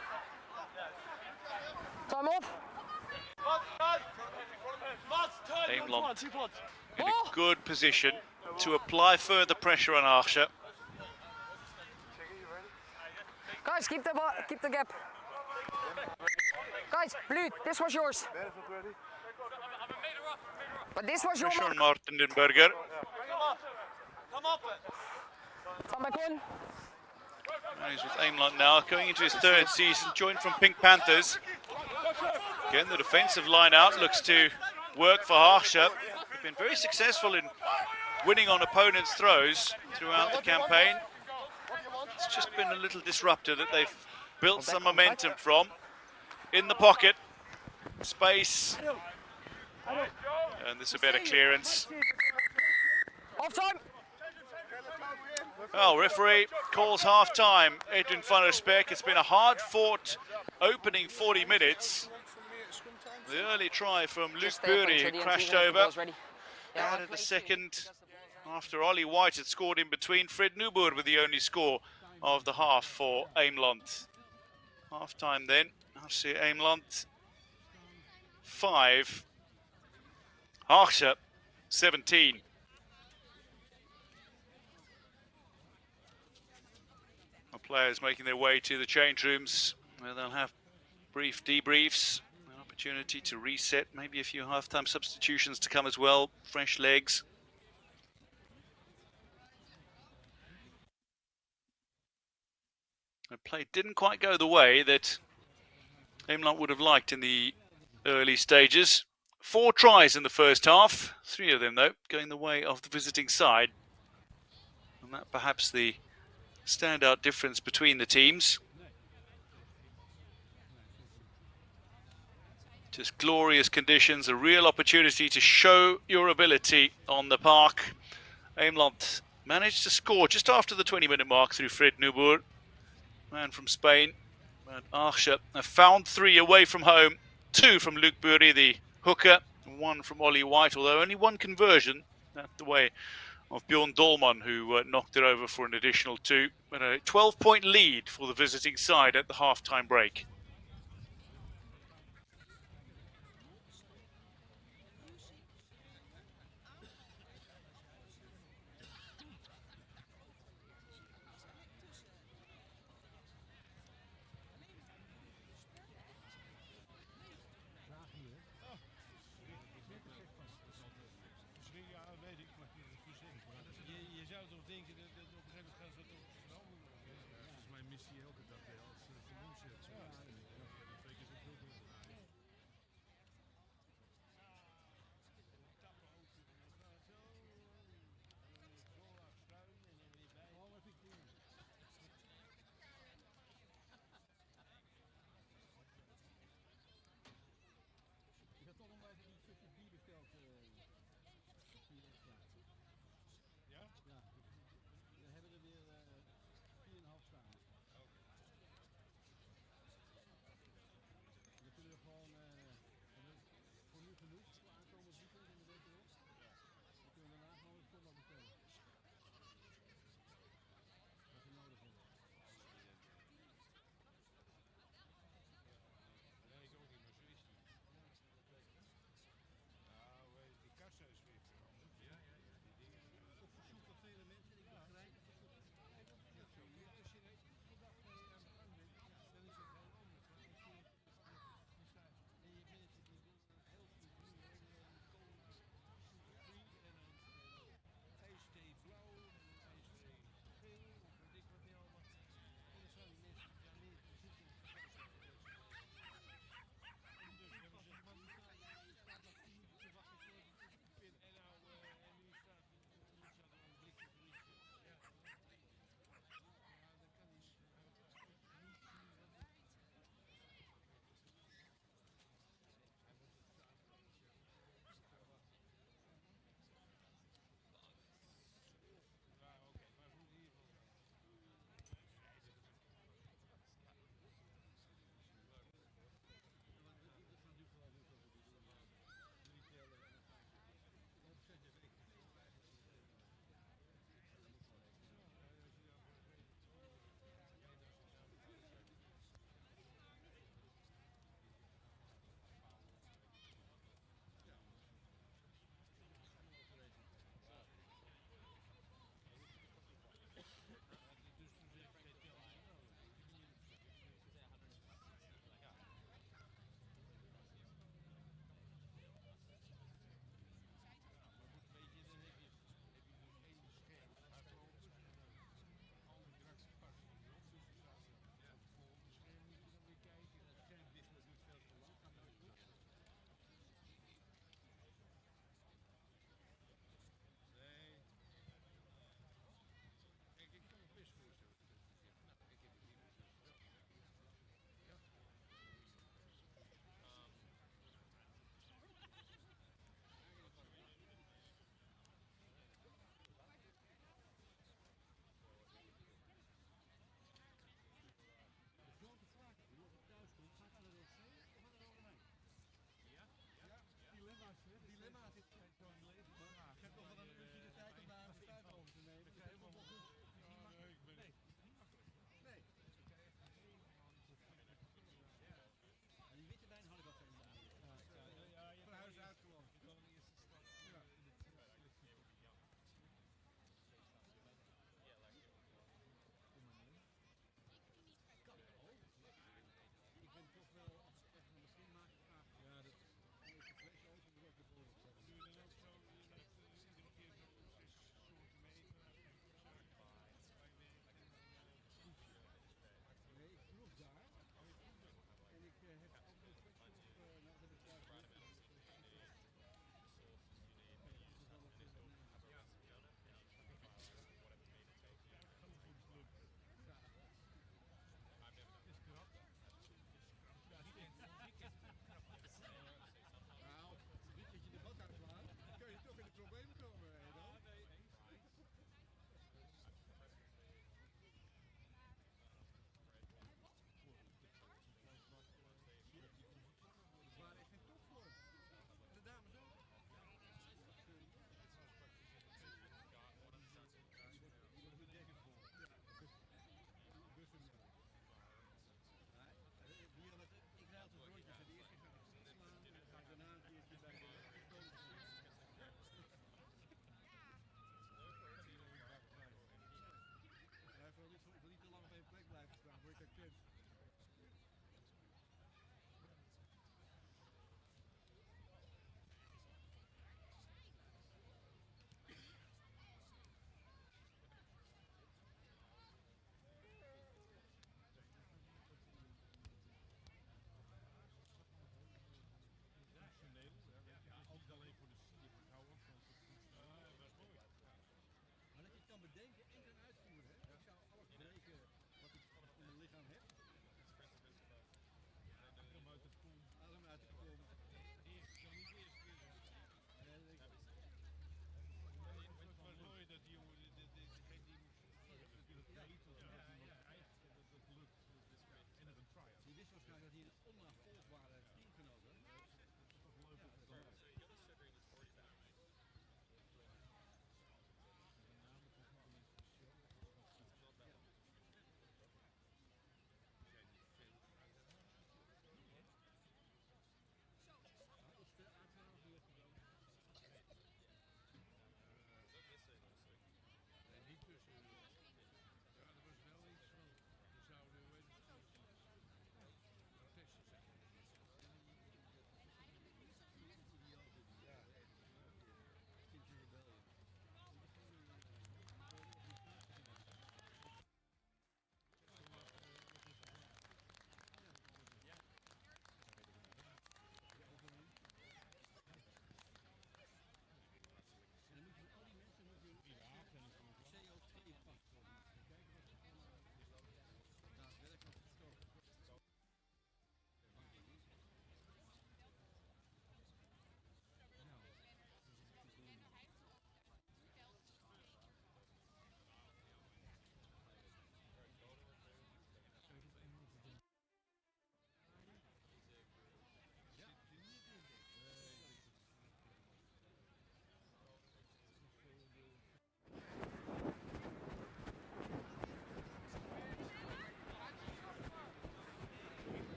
Time off. Eemland in a good position to apply further pressure on Haagsche. Guys, keep the gap. Guys, blue, this was yours. But this was your Pressure on mark. Martendenberger. Come back in. He's with Eemland now, going into his 3rd season, joined from Pink Panthers. Again, the defensive line out looks to work for Haagsche. They've been very successful in winning on opponents' throws throughout the campaign. It's just been a little disruptor that they've built some momentum from. In the pocket, space, and this is a better clearance. Off time. Well, referee calls half-time. Edwin van der Speck. It's been a hard-fought opening 40 minutes. The early try from Luc Bury, who crashed over. Added a second after Ollie White had scored in between. Fred Nuboer with the only score of the half for Eemland. Half-time then. RC Eemland 5. Haagsche 17. players making their way to the change rooms where they'll have brief debriefs, an opportunity to reset, maybe a few half-time substitutions to come as well, fresh legs. The play didn't quite go the way that Eemland would have liked in the early stages. 4 tries in the first half, 3 of them though going the way of the visiting side. And that perhaps the standout difference between the teams. Just glorious conditions, a real opportunity to show your ability on the park. Eemland managed to score just after the 20-minute mark through Fred Nubur, man from Spain. But Haagsche have found 3 away from home, 2 from Luc Bury, the hooker, 1 from Ollie White, although only 1 conversion. That's the way of Bjorn Dolman, who knocked it over for an additional 2. But a 12-point lead for the visiting side at the half-time break. Je zou toch denken dat op een gegeven moment gaan ze toch veranderen. Volgens mij mist hij elke dag weer als vermoeizet. Ja, dat 2 keer zoveel doen. Tappen ook. Zo. Zo laag Steun en dan weer bij. Oh, wat ik doe. Ik heb toch nog maar even een stukje bier besteld. Ja? Ja. We hebben er weer 4,5 staan.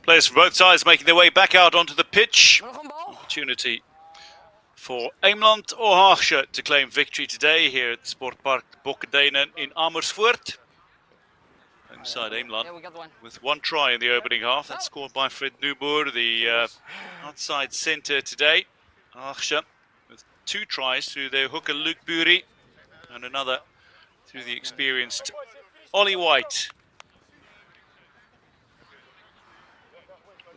Players from both sides making their way back out onto the pitch. Nog een bal. Opportunity for Eemland or Haagsche to claim victory today here at Sportpark Bokkeduinen in Amersfoort. Home side Eemland Yeah, we got one. with one try in the opening half. That's scored by Fred Nuboer, the outside centre today. Haagsche with 2 tries through their hooker Luc Bury and another through the experienced Ollie White.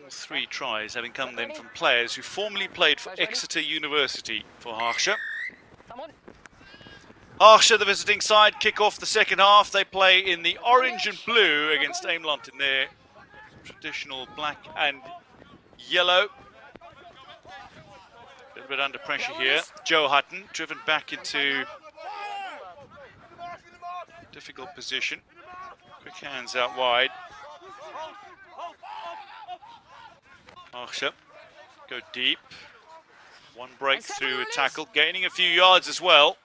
All 3 tries having come then from players who formerly played for Exeter University for Haagsche. Come on. Haagsche, the visiting side, kick off the second half. They play in the orange and blue against Eemland in their traditional black and yellow. A little bit under pressure here. Joe Hutton driven back into difficult position. Quick hands out wide. Haagsche go deep. One breakthrough a tackle, gaining a few yards as well.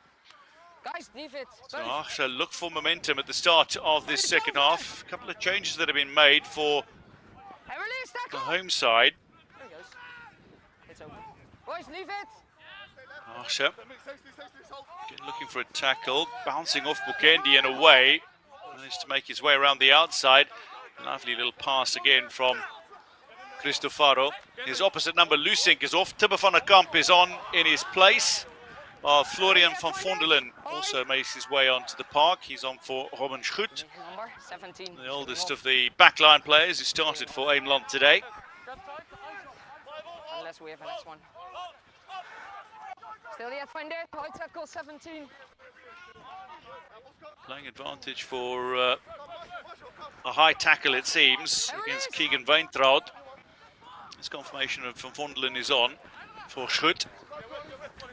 Guys, leave it. So Haagsche look for momentum at the start of this second half. A couple of changes that have been made for And release the tackle. home side. There he goes. It's open. Boys, leave it. Haagsche again looking for a tackle, bouncing off Bukendi and away. Managed to make his way around the outside. Lovely little pass again from Cristofaro. His opposite number, Lusink, is off. Tibbe van der Kamp is on in his place. While Florian van Vondelen also makes his way onto the park. He's on for Robin Schut, Number 17. the oldest of the backline players who started for Eemland today. Unless we have a next one. Still yet find it. High tackle 17. Playing advantage for a high tackle, it seems, against Keegan Weintraud. This confirmation of Van Vondelen is on for Schut.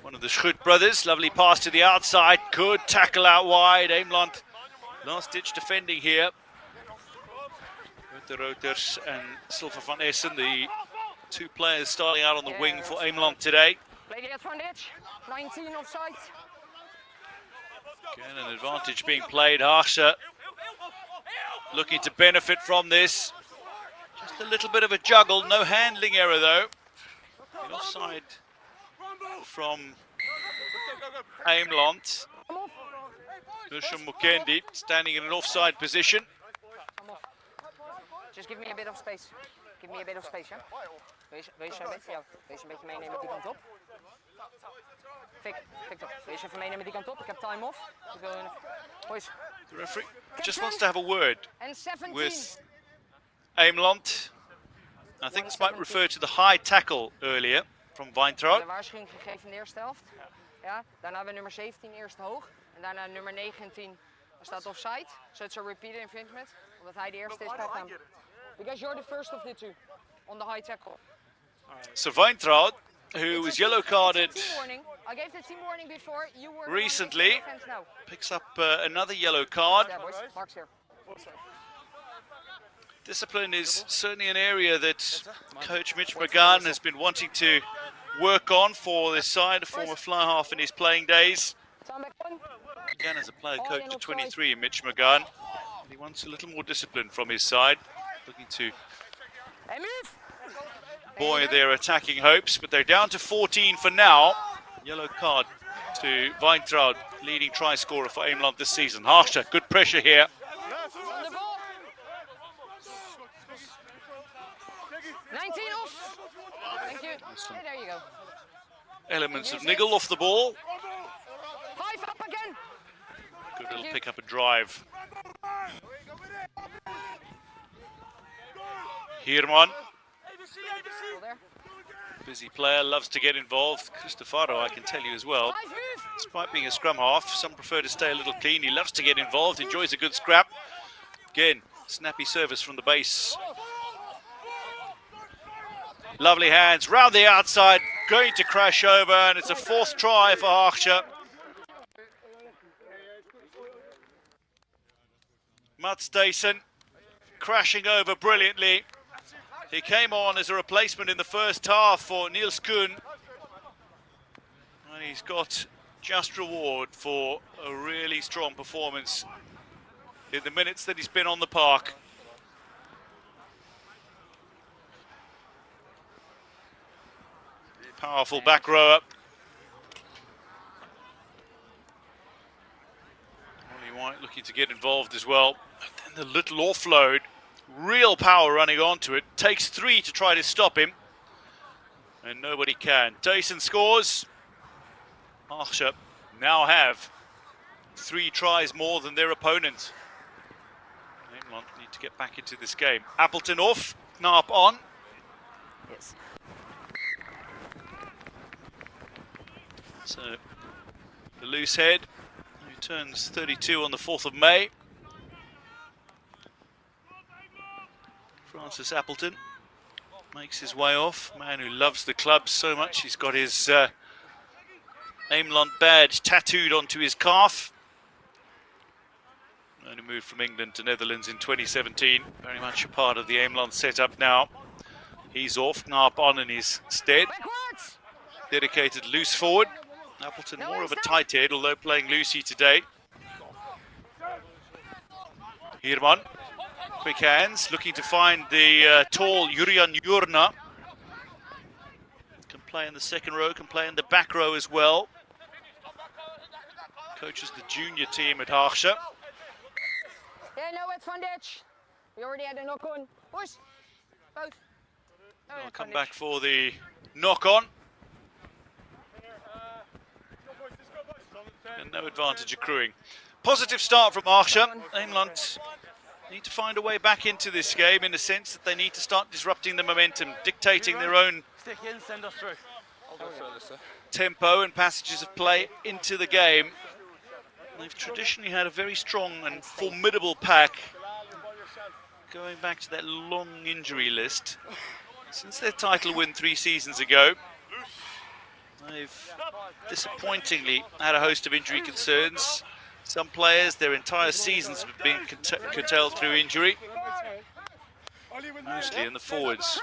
One of the Schut brothers. Lovely pass to the outside. Good tackle out wide. Eemland last-ditch defending here. With the Roters and Silva van Essen, the 2 players starting out on the wing for Eemland today. Play the advantage. 19 offside. Again, an advantage being played. Haagsche looking to benefit from this. Just a little bit of a juggle. No handling error, though. The offside from Eemland. Gushan Mukendi standing in an offside position. Come on. Just give me a bit of space. Give me a bit of space, ja? Wees een beetje, ja, wees een beetje meenemen die kant op. Fik toch. Wees even meenemen die kant op. Ik heb time off. Boys. The referee just wants to have a word And 17. with Eemland. I think this might refer to the high tackle earlier from Weintraud. De waarschuwing gegeven in de eerste helft. Ja, daarna hebben we nummer 17 eerst hoog. En daarna nummer 19 staat offside. So it's a repeated infringement. Omdat hij de eerste is, krijgt hem. Because you're the first of the 2 on the high tackle. So Weintraud, who was yellow carded Team warning. I gave the team warning before. You were recently, now. picks up another yellow card. Yeah, boys. Mark's here. Discipline is certainly an area that coach Mitch McGann has been wanting to work on for this side, a former fly half in his playing days. Time back on. Again, as a player coach at 23, Mitch McGann. He wants a little more discipline from his side, looking to Hey, move! buoy their attacking hopes, but they're down to 14 for now. Yellow card to Weintraud, leading try scorer for Eemland this season. Haagsche, good pressure here. On the ball. 19 off. Thank you. Hey, there you go. Elements of niggle off the ball. 5 up again. Good little pick up and drive. Heerman, Still there. busy player, loves to get involved. Cristofaro, I can tell you as well. 5 move. Despite being a scrum half, some prefer to stay a little clean. He loves to get involved, enjoys a good scrap. Again, snappy service from the base. Lovely hands, round the outside, going to crash over, and it's a 4th try for Haagsche. Mats Dyson crashing over brilliantly. He came on as a replacement in the first half for Niels Kuhn. And he's got just reward for a really strong performance in the minutes that he's been on the park. Powerful back rower. Ollie White looking to get involved as well. And then the little offload. Real power running onto it. Takes 3 to try to stop him. And nobody can. Tyson scores. Haagsche now have 3 tries more than their opponent. Eemland need to get back into this game. Appleton off. Knaap on. Yes. So the loose head, who turns 32 on the 4th of May. Francis Appleton makes his way off. Man who loves the club so much, he's got his Eemland badge tattooed onto his calf. Only moved from England to Netherlands in 2017. Very much a part of the Eemland setup now. He's off. Knaap on in his stead. Backwards! Dedicated loose forward. Appleton more of a tight head, although playing loosey today. Heerman. Quick hands, looking to find the tall Jurjan Jurna. Can play in the second row, can play in the back row as well. Coaches the junior team at Haagsche. Yeah, no advantage. We already had a knock on. Boys, both. No I'll come advantage. back for the knock on. And no advantage accruing. Positive start from Haagsche. Eemland need to find a way back into this game in the sense that they need to start disrupting the momentum, dictating their own Stick in, send us through. I'll go further, sir. tempo and passages of play into the game. They've traditionally had a very strong and formidable pack, going back to that long injury list. Since their title win 3 seasons ago, they've disappointingly had a host of injury concerns. Some players, their entire seasons have been curtailed through injury, mostly in the forwards.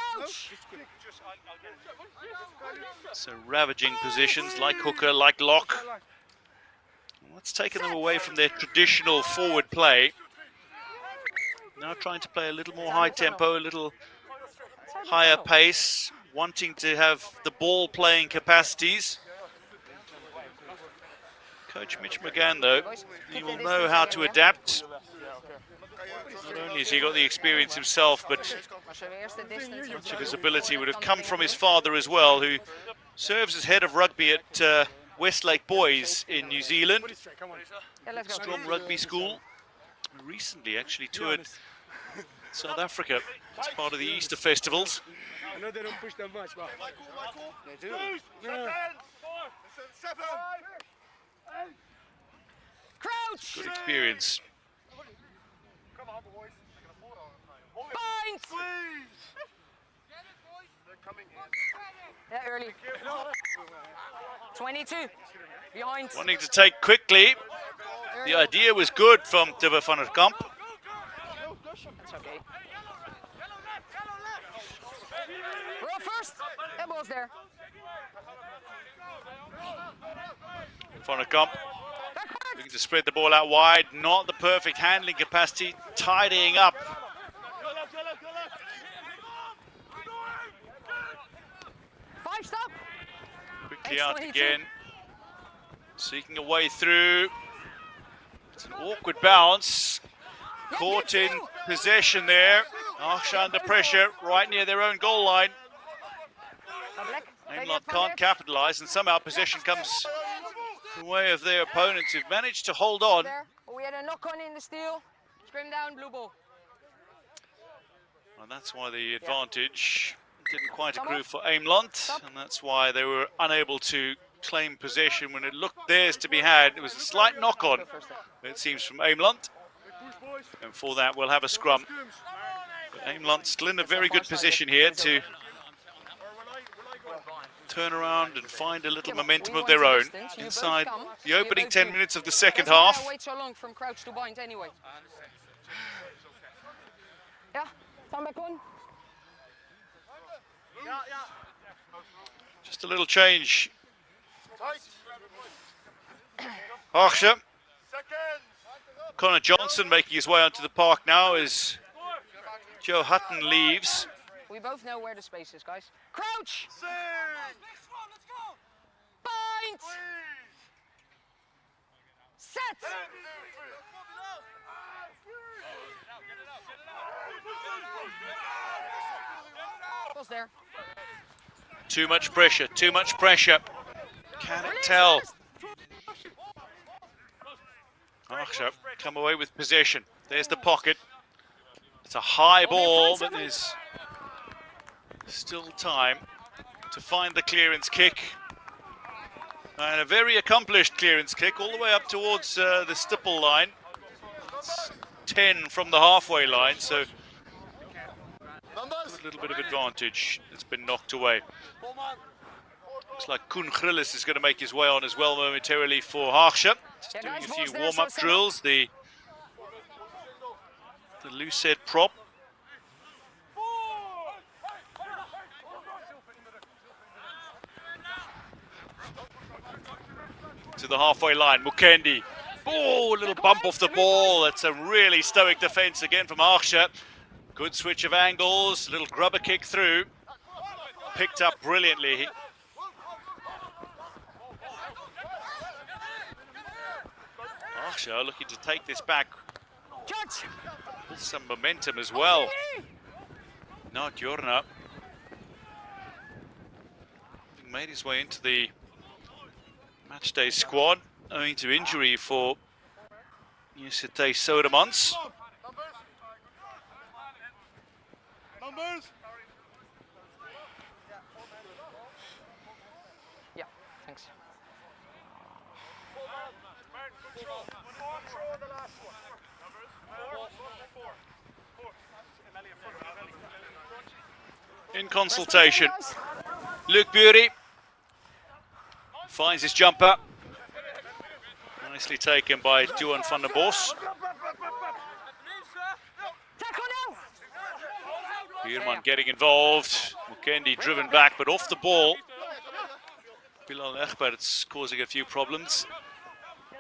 So ravaging positions like hooker, like lock. That's taken them away from their traditional forward play. Now trying to play a little more high tempo, a little higher pace, wanting to have the ball playing capacities. Coach Mitch McGann, though, he will know how to adapt. Not only has he got the experience himself, but much of his ability would have come from his father as well, who serves as head of rugby at Westlake Boys in New Zealand. Strong rugby school. Recently actually toured South Africa as part of the Easter festivals. I know they don't push that much, but They do. Crouch! Good experience. Come on, boys. Bind! They're coming in. Yeah, early. 22. Behind. Wanting to take quickly. The idea was good from Tibbe van der Kamp. That's okay. We're up first. That ball's there. Van der Kamp looking to spread the ball out wide. Not the perfect handling capacity. Tidying up. Five stop. Quickly out X22. again. Seeking a way through. It's an awkward bounce. Caught in possession there. Haagsche under pressure, right near their own goal line. Eemland can't capitalise, and somehow possession comes the way of their opponents who've managed to hold on. We had a knock on in the steal. Scrim down, blue ball. And that's why the advantage didn't quite accrue for Eemland, and that's why they were unable to claim possession when it looked theirs to be had. It was a slight knock on, it seems, from Eemland. And for that, we'll have a scrum. But Eemland still in a very good position here to turn around and find a little momentum of their own inside the opening 10 minutes of the second half. Wait so long from crouch to bind anyway. Yeah, come back on. Just a little change. Haagsche. Connor Johnson making his way onto the park now as Joe Hutton leaves. We both know where the space is, guys. Crouch! Point! Set! Was there. Too much pressure, too much pressure. Can it tell? Haagsche come away with possession. There's the pocket. It's a high ball, but there's still time to find the clearance kick. And a very accomplished clearance kick all the way up towards the stipple line. It's 10 from the halfway line, so a little bit of advantage that's been knocked away. Looks like Koen Grillis is going to make his way on as well momentarily for Haagsche. Just doing a few warm-up drills. The loose head prop. To the halfway line, Mukendi. Oh, a little bump off the ball. That's a really stoic defense again from Haagsche. Good switch of angles, a little grubber kick through. Picked up brilliantly. Haagsche looking to take this back. With some momentum as well. Not Jorna. Made his way into the matchday squad owing to injury for Eerste Sodemans. Yeah, thanks. In consultation, Luc Bury finds his jumper. Nicely taken by Duan van der Bos. Bierman getting involved. Mukendi driven back, but off the ball. Bilal Egbert's causing a few problems.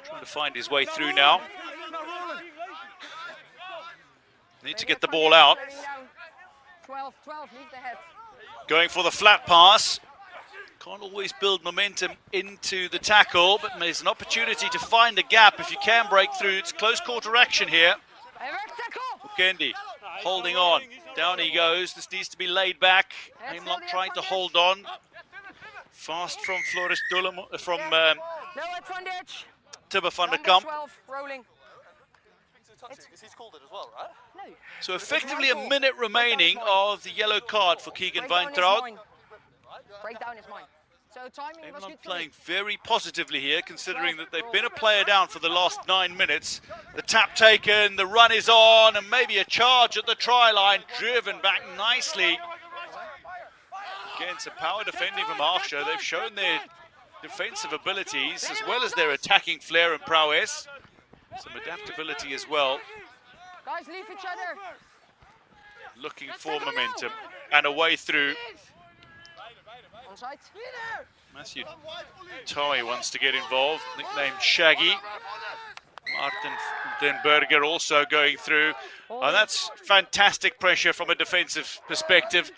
Trying to find his way through now. Need to get the ball out. 12, leave the head. Going for the flat pass. Can't always build momentum into the tackle, but there's an opportunity to find a gap if you can break through. It's close quarter action here. Mukendi holding on. Down he goes. This needs to be laid back. Eemland trying to hold on. Fast from Floris Dullem, from Tibbe van der Kamp. Rolling. He's called it as well, right? No. So effectively a minute remaining of the yellow card for Keegan Weintraub. Breakdown is mine. So timing was good Eemland for playing me. very positively here, considering that they've been a player down for the last 9 minutes. The tap taken, the run is on, and maybe a charge at the try line, driven back nicely. Again, some power defending from Haagsche. They've shown their defensive abilities as well as their attacking flair and prowess. Some adaptability as well. Guys, leave each other. Looking for momentum and a way through. Onside. Matthew Toy wants to get involved, nicknamed Shaggy. Martin Den Berger also going through. And that's fantastic pressure from a defensive perspective.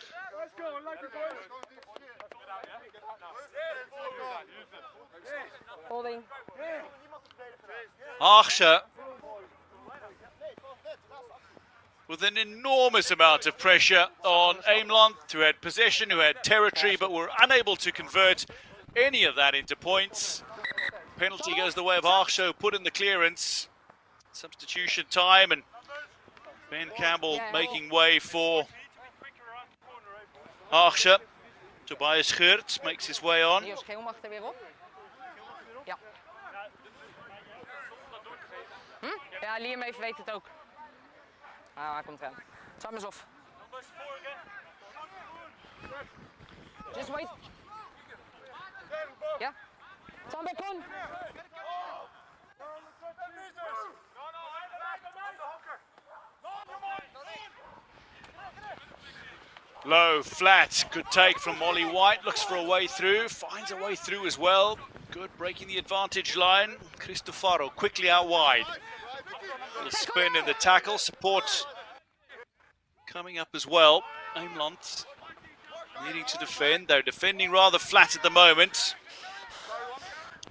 Holding. Haagsche with an enormous amount of pressure on Eemland, who had possession, who had territory, but were unable to convert any of that into points. Penalty goes the way of Haagsche, who put in the clearance. Substitution time, and Ben Campbell making way for Haagsche. Tobias Geurt makes his way on. Niels Geel mag er weer op. Ja. Ja, Liam even weet het ook. Ah, hij komt eraan. Time is off. Just wait. Ja. Time back on. Low, flat, good take from Molly White, looks for a way through, finds a way through as well. Good, breaking the advantage line. Cristofaro quickly out wide. Little spin in the tackle, support coming up as well. Eemland needing to defend, they're defending rather flat at the moment.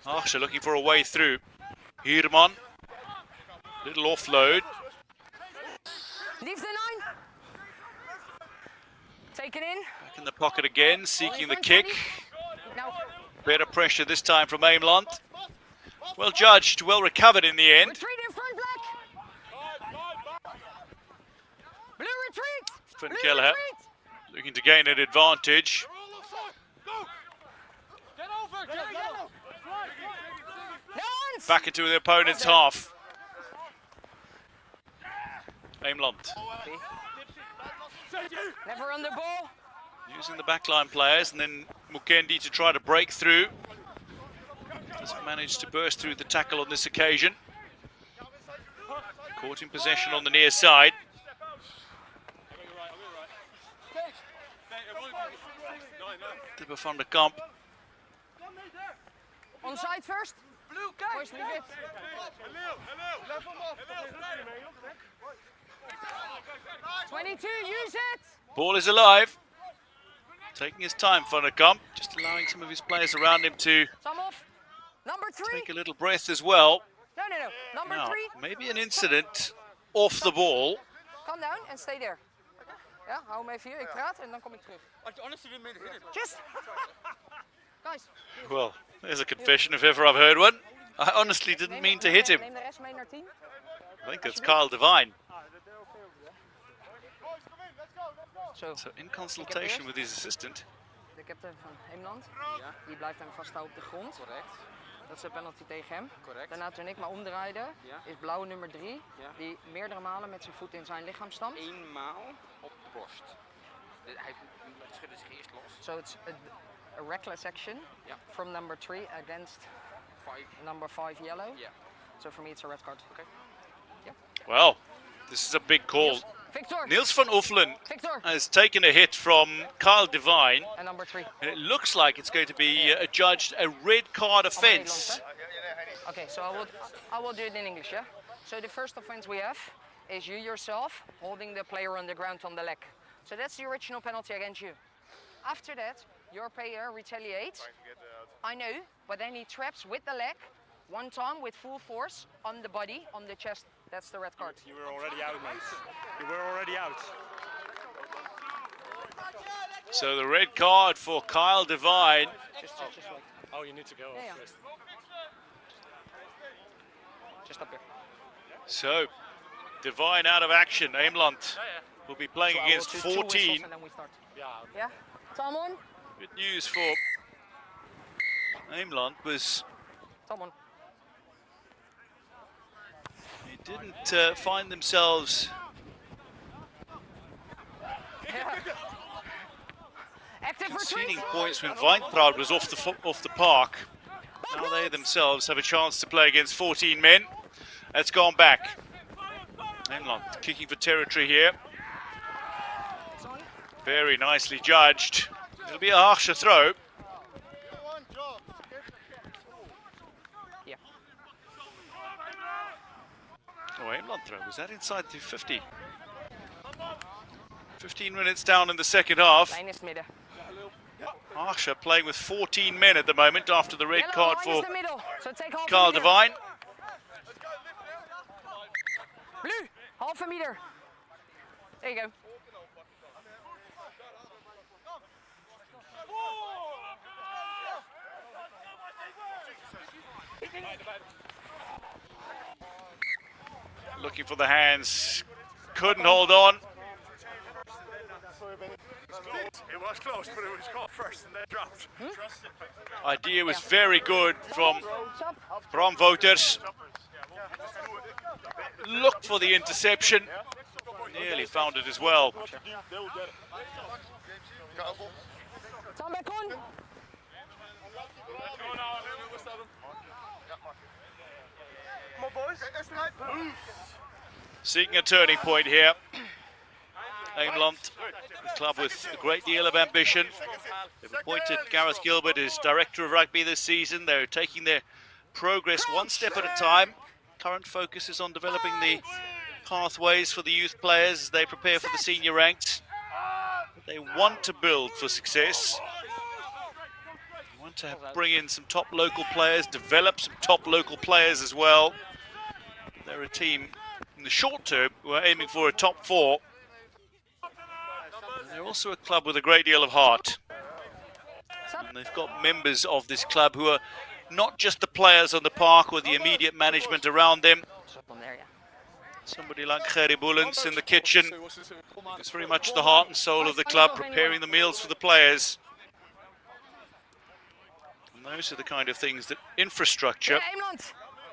Haagsche looking for a way through. Hierman. Little offload. Leave the 9. Take it in. Back in the pocket again, seeking the kick. Now, Better pressure this time from Eemland. Well judged, well recovered in the end. retreat in front, black. Blue retreat. Finn Blue Kelleher retreat. looking to gain an advantage. Dance. Back into the opponent's half. Eemland Never on the ball. using the backline players, and then Mukendi to try to break through. Doesn't manage to burst through the tackle on this occasion. Caught in possession on the near side. Tipper van der Kamp. Onside first. Boys, leave it. 22, use it. Ball is alive. Taking his time, van der Kamp. Just allowing some of his players around him to Some off. Number 3. take a little breath as well. No. Number Now, 3. maybe an incident off the ball. Come down and stay there. Ja, hou hem even hier. Ik praat en dan kom ik terug. Just. Guys. Well, there's a confession if ever I've heard one. I honestly didn't mean to hit him. Neem de rest mee naar 10. I think that's Kyle Devine. Zo. So in consultation with his assistant. De captain van Eemland. Die blijft hem vasthouden op de grond. Correct. Dat is een penalty tegen hem. Correct. Daarna toen ik me omdraaide, Ja. is blauwe nummer 3. Ja. Die meerdere malen met zijn voet in zijn lichaam stampt. Eenmaal op de borst. Hij schudde zich eerst los. So it's a reckless action Ja. from number 3 against 5. number 5 yellow. Ja. So for me it's a red card. Oké. Well, this is a big call. Victor! Niels van Uffelen Victor! has taken a hit from Kyle Devine. And number 3. And it looks like it's going to be adjudged a red card offence. Okay, so I will do it in English, yeah? So the first offense we have is you yourself holding the player on the ground on the leg. So that's the original penalty against you. After that, your player retaliates. I know, but then he traps with the leg one time with full force on the body, on the chest. That's the red card. You were already out, mate. You were already out. So the red card for Kyle Devine. Just like, Oh, you need to go Yeah. first. just up here. So Devine out of action. Eemland will be playing So I will against do 2 whistles 14. and then we start. Yeah. Yeah? Tom on. Good news for Eemland was Tom on. they didn't find themselves Active conceding retreat. points when Weintraub was off the park. Now they themselves have a chance to play against 14 men. That's gone back. Eemland kicking for territory here. Very nicely judged. It'll be a Haagsche throw. Yeah. Oh, Eemland throw. Was that inside the 50? 15 minutes down in the second half. Lijn is midden. Haagsche playing with 14 men at the moment after the red Yellow card line is for the middle. So take half Kyle a meter. Devine. Blue, half a meter. There you go. Looking for the hands. Couldn't hold on. It was close, but it was caught first and then dropped. Idea was very good from Chop. Bram Voters. Looked for the interception. Nearly found it as well. Tom back on. Seeking a turning point here. Eemland, a club with a great deal of ambition. They've appointed Gareth Gilbert as director of rugby this season. They're taking their progress one step at a time. Current focus is on developing the pathways for the youth players as they prepare for the senior ranks. They want to build for success. They want want to bring in some top local players, develop some top local players as well. They're a team in the short term who are aiming for a top 4. And they're also a club with a great deal of heart. And they've got members of this club who are not just the players on the park or the immediate management around them. Somebody like Gerry Boelens in the kitchen. It's very much the heart and soul of the club, preparing the meals for the players. And those are the kind of things that infrastructure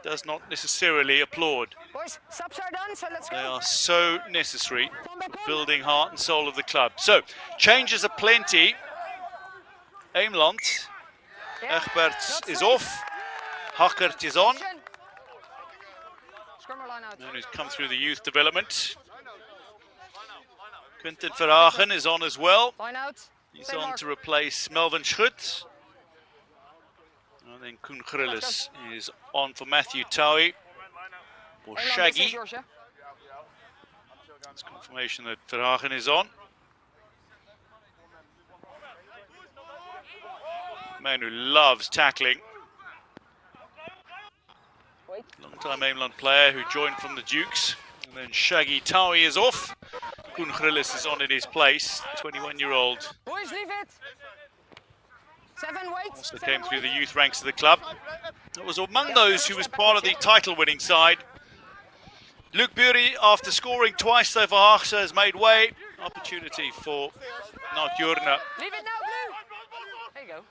does not necessarily applaud. Boys, subs are done, so let's go. They are so necessary for building heart and soul of the club. So, changes are plenty. Eemland, Egberts is off. Hakkert is on. And who's come through the youth development. Quentin Verhagen is on as well. He's on to replace Melvin Schut. And then Koen Grillis is on for Matthew Towie. Or Shaggy. It's confirmation that Verhagen is on. Man who loves tackling. Long-time Eemland player who joined from the Dukes. And then Shaggy Towie is off. Koen Grillis is on in his place, 21-year-old. Boys, leave it. 7, wait. Also came through the youth ranks of the club. It was among those who was part of the title-winning side. Luc Bury, after scoring twice though for Haagsche, has made way. Opportunity for Nout-Jurne. Leave it now, Blue. There you go.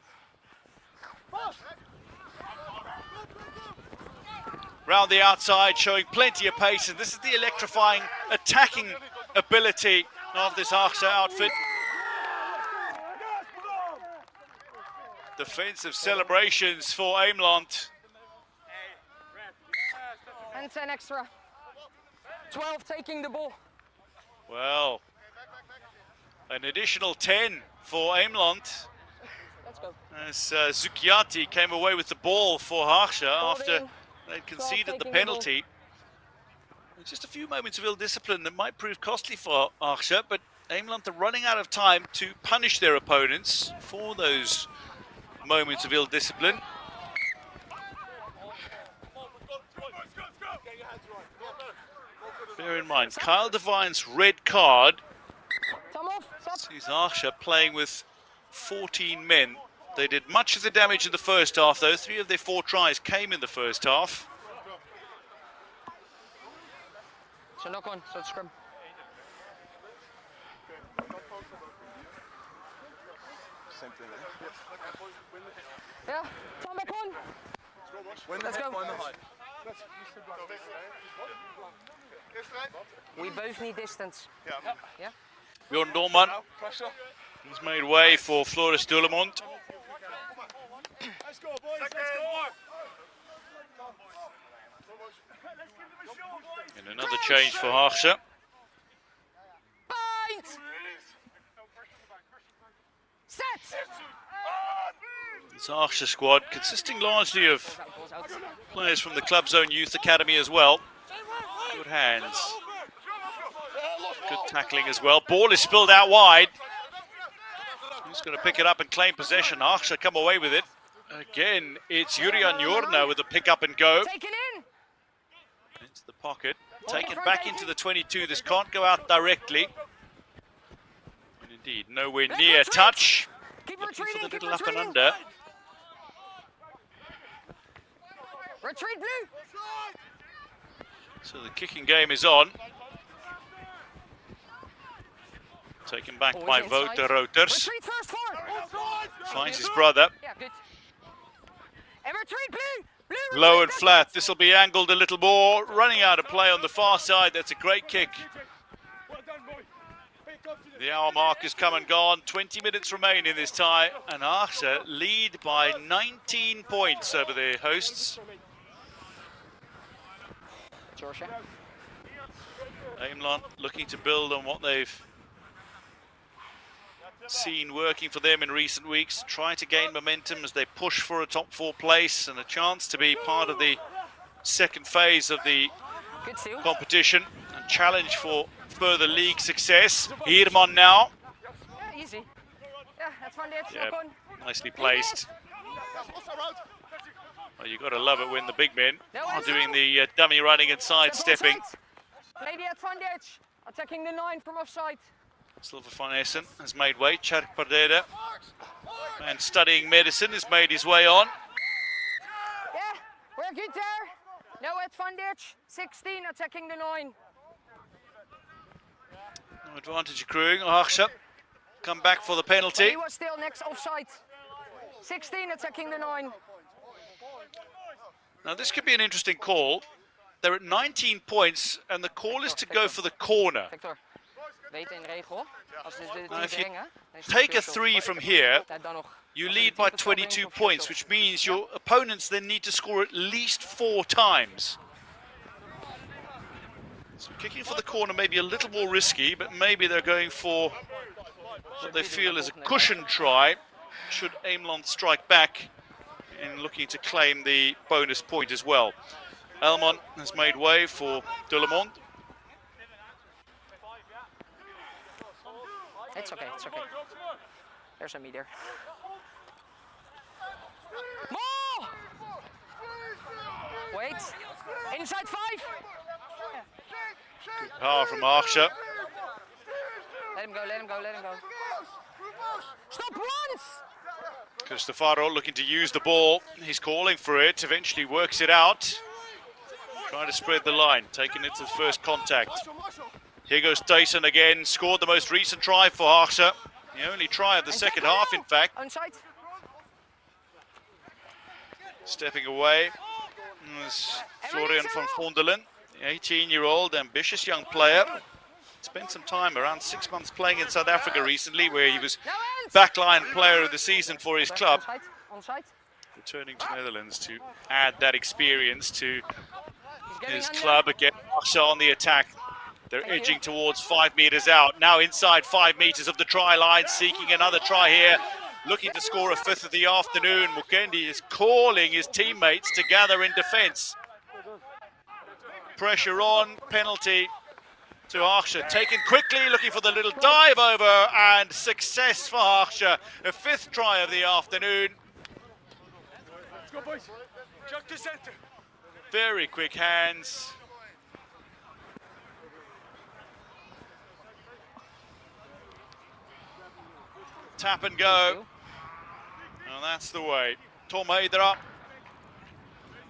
Round the outside, showing plenty of pace, and this is the electrifying attacking ability of this Haagsche outfit. Defensive celebrations for Eemland. And 10 extra. 12 taking the ball. Well, an additional 10 for Eemland. Let's go. As Zukiati came away with the ball for Haagsche after they'd conceded the penalty. Just a few moments of ill discipline that might prove costly for Haagsche, but Eemland are running out of time to punish their opponents for those moments of ill discipline. Bear in mind, Kyle Devine's red card sees Haagsche playing with 14 men. They did much of the damage in the first half though. 3 of their 4 tries came in the first half. So knock on, so it's scrum. Same thing, Yeah, time back on. Let's go. We both need distance. Yeah. Bjorn Dolman. He's made way for Floris Dulemont. And another change for Haagsche. Bind! Set! This Haagsche squad consisting largely of players from the club's own youth academy as well. Good hands. Good tackling as well. Ball is spilled out wide. Who's going to pick it up and claim possession? Haagsche come away with it. Again, it's Jurian Jorna with a pick up and go. Take it in! Into the pocket. Take it back into the 22. This can't go out directly. And indeed, nowhere near touch. Looking for the little up and under. Retreat, Blue! So the kicking game is on. Taken back by Wouter Routers. Retreat first, forward! Finds his brother. Yeah, good. And retreat, Blue! Blue, Low and flat. This will be angled a little more. Running out of play on the far side. That's a great kick. The hour mark has come and gone. 20 minutes remain in this tie. And Haagsche lead by 19 points over their hosts. Georgia. Eemland looking to build on what they've seen working for them in recent weeks. Try to gain momentum as they push for a top 4 place and a chance to be part of the second phase of the competition and challenge for further league success. Heerman now. Yeah, easy. Yeah, that's fun. Yeah, nicely placed. Well, you've got to love it when the big men are doing the dummy running and sidestepping. Lady advantage, attacking the 9 from offside. Silver van Essen has made way. Tjerk Pardeda, and studying medicine, has made his way on. Yeah, we're good there. No advantage, 16 attacking the 9. No advantage accruing. Haagsche come back for the penalty. He was still next offside. 16 attacking the 9. Now this could be an interesting call. They're at 19 points and the call is to go for the corner. Victor, weet in regel. Als ze de Now if you brengen, dan is het take a crucial. 3 from here, Dan nog. you lead by 22 points, which means your opponents then need to score at least 4 times. So kicking for the corner may be a little more risky, but maybe they're going for what they feel is a cushion try, should Eemland strike back in looking to claim the bonus point as well. Elmon has made way for Delemond. It's okay, it's okay. There's a meter. More! Wait. Inside 5. Power from Haagsche. Let him go, let him go, let him go. Stop once! Cristofaro looking to use the ball. He's calling for it, eventually works it out. Trying to spread the line, taking it to the first contact. Here goes Tyson again, scored the most recent try for Haagsche. The only try of the second half, in fact. Onside. Stepping away is Florian van Vondelen, the 18-year-old ambitious young player. Spent some time, around 6 months, playing in South Africa recently, where he was backline player of the season for his club. Onside. Returning to Netherlands to add that experience to his club. Again, Haagsche on the attack. They're edging towards 5 meters out. Now inside 5 meters of the try line, seeking another try here. Looking to score a 5th of the afternoon. Mukendi is calling his teammates to gather in defence. Pressure on, penalty to Haagsche. Taken quickly, looking for the little dive over, and success for Haagsche. A 5th try of the afternoon. Let's go, boys. Chuck to center. Very quick hands. Tap and go. And that's the way. Tom Heidera.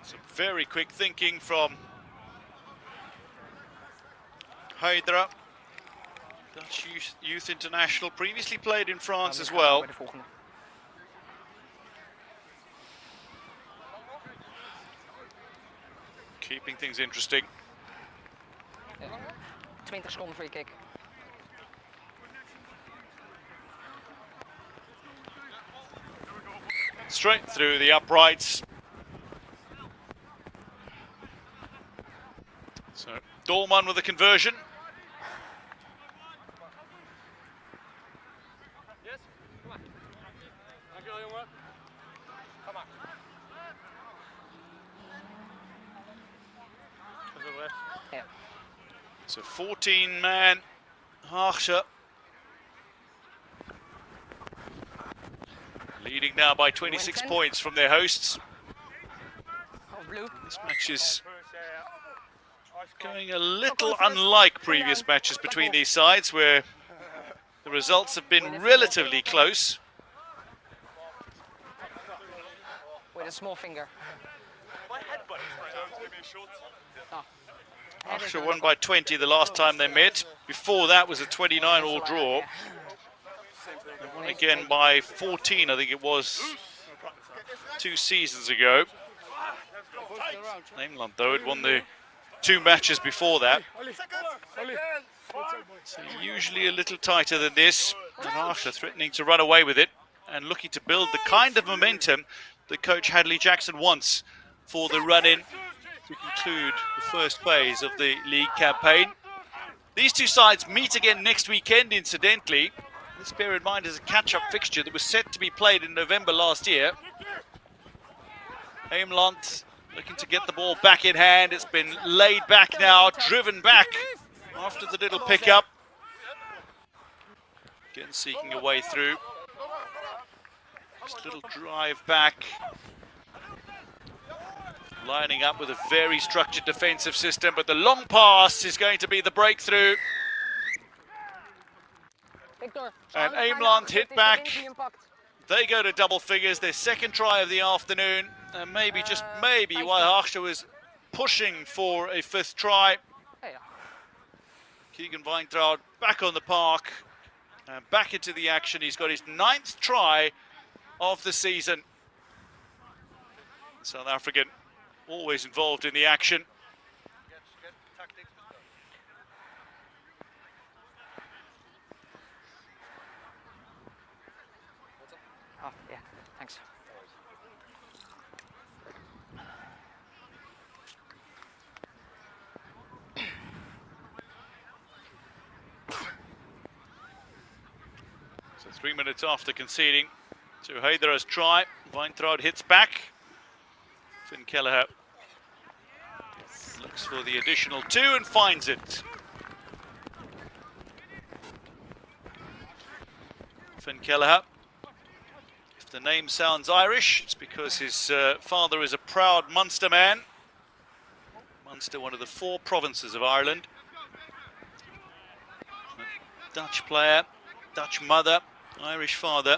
Some very quick thinking from Heidera. Dutch Youth International. Previously played in France as well. Keeping things interesting. 20 seconden free kick. Straight through the uprights. So Dolman with a conversion. Yes? Come on. Dankjewel, jongen. Kom maar. Yeah. So 14-man Haagsche. Leading now by 26 points from their hosts. This match is going a little unlike previous matches between these sides, where the results have been relatively close. With a small finger. Haagsche won by 20 the last time they met. Before that was a 29-all draw. They won again by 14, I think it was, 2 seasons ago. Eemland, though, had won the 2 matches before that. So usually a little tighter than this. And Haagsche threatening to run away with it and looking to build the kind of momentum that coach Hadley Jackson wants for the run-in to conclude the first phase of the league campaign. These 2 sides meet again next weekend, incidentally. Let's bear in mind as a catch-up fixture that was set to be played in November last year. Eemland looking to get the ball back in hand. It's been laid back now, driven back after the little pick-up. Again seeking a way through. Just a little drive back. Lining up with a very structured defensive system, but the long pass is going to be the breakthrough. Victor, And Sean, Eemland bijna hit afgezet, back. is de wind die hem pakt. They go to double figures, their second try of the afternoon. And maybe, just maybe, while Haagsche was pushing for a fifth try. Ja, ja. Keegan Weintraub back on the park. And back into the action. He's got his 9th try of the season. South African always involved in the action. Oh, yeah, thanks. So 3 minutes after conceding to Heidera's try, Weintraub hits back. Finn Kelleher looks for the additional 2 and finds it. Finn Kelleher. If the name sounds Irish, it's because his father is a proud Munster man. Munster, one of the 4 provinces of Ireland. A Dutch player, Dutch mother, Irish father.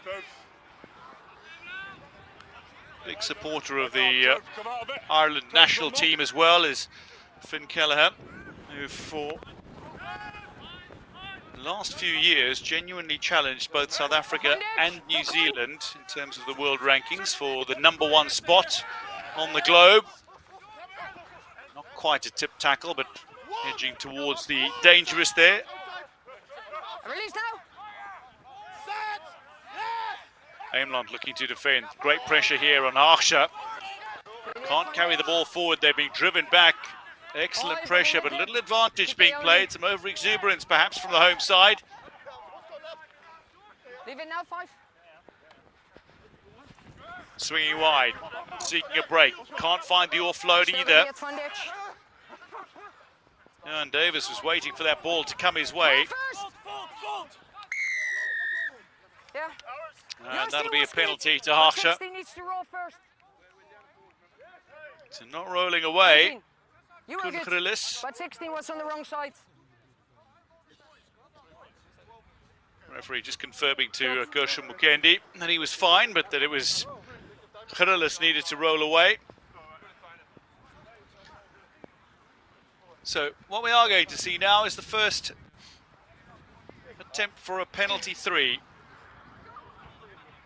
Big supporter of the Ireland national team as well as Finn Kelleher, who for the last few years genuinely challenged both South Africa and New Zealand in terms of the world rankings for the #1 spot on the globe. Not quite a tip tackle, but edging towards the dangerous there. Release now. Eemland looking to defend. Great pressure here on Haagsche. Can't carry the ball forward. They're being driven back. Excellent pressure, but a little advantage being played. Some over-exuberance perhaps from the home side. Leave it now, 5. Swinging wide, seeking a break. Can't find the offload either. And Davis was waiting for that ball to come his way. Yeah. And that'll be a penalty to Haagsche. 16 needs to roll first. So not rolling away. 19. You were good, Kungelis. but 16 was on the wrong side. Referee just confirming to Gershon Mukendi that he was fine, but that it was Kungelis needed to roll away. So what we are going to see now is the first attempt for a penalty 3.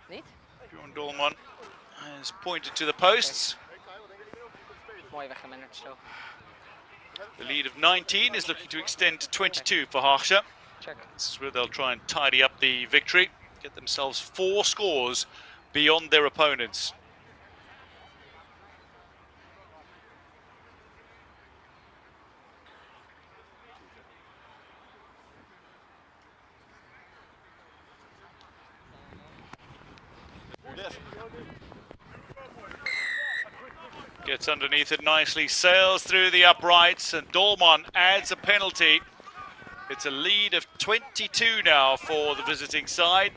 Niet? Bjorn Dolman has pointed to the posts. Mooi weggemanaged zo. The lead of 19 is looking to extend to 22 for Haagsche. Check. This is where they'll try and tidy up the victory, get themselves 4 scores beyond their opponents. Gets underneath it nicely, sails through the uprights, and Dolman adds a penalty. It's a lead of 22 now for the visiting side.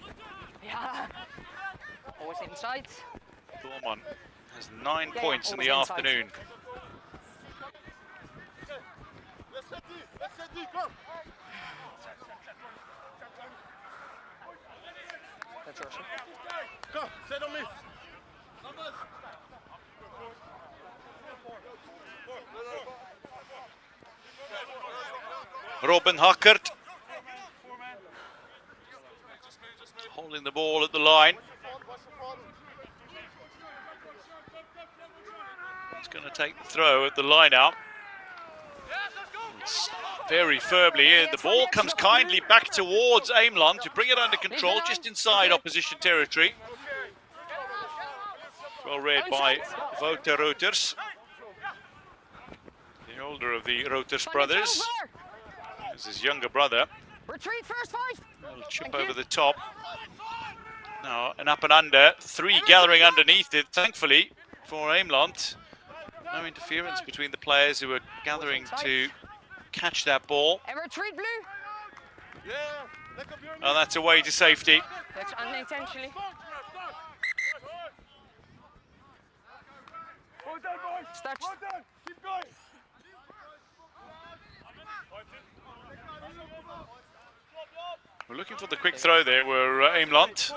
Ja. Always inside. Dolman has 9 Yeah, points in the always inside. afternoon. That's yours. Go, sit on me. Robin Hackert holding the ball at the line. He's going to take the throw at the line out. It's very firmly in. The ball comes kindly back towards Eemland to bring it under control just inside opposition territory. Well read by Wouter Routers, the older of the Routers brothers. This is his younger brother. Retreat first, 5. Little chip over the top. Now an up and under. 3 gathering underneath it, thankfully, for Eemland. No interference between the players who were gathering to catch that ball. And retreat blue. And that's away to safety. That's unintentionally. done, boys. Start. Well done. Keep going. We're looking for the quick throw there, were Eemland.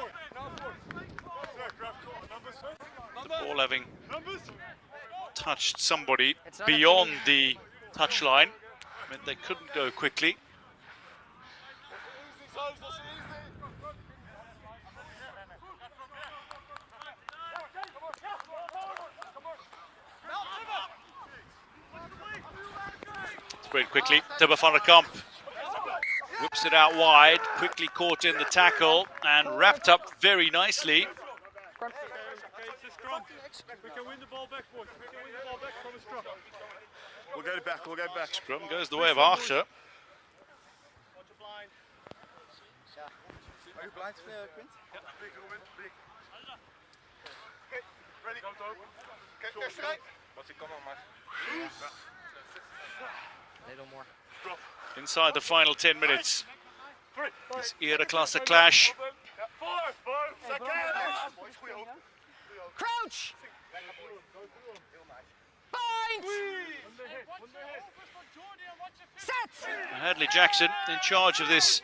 The ball having touched somebody It's not beyond actually- the touchline meant they couldn't go quickly. Spread quickly, Tibbe van der Kamp whips it out wide, quickly caught in the tackle and wrapped up very nicely. Okay, it's a scrum. We can win the ball back, boys. We can win the ball back from a scrum. We'll get it back, we'll get it back. Scrum goes the way of Haagsche. Are you blind, Quint? Big, Ruben, big. Okay, ready. Okay, wedstrijd. Wat ik kan nog maar. Little more. Inside the final 10 minutes. This Ereklasse clash. Ja, voor, second. Boys, goeie hoop. Crouch! Bind! Set! Hadley Jackson in charge of this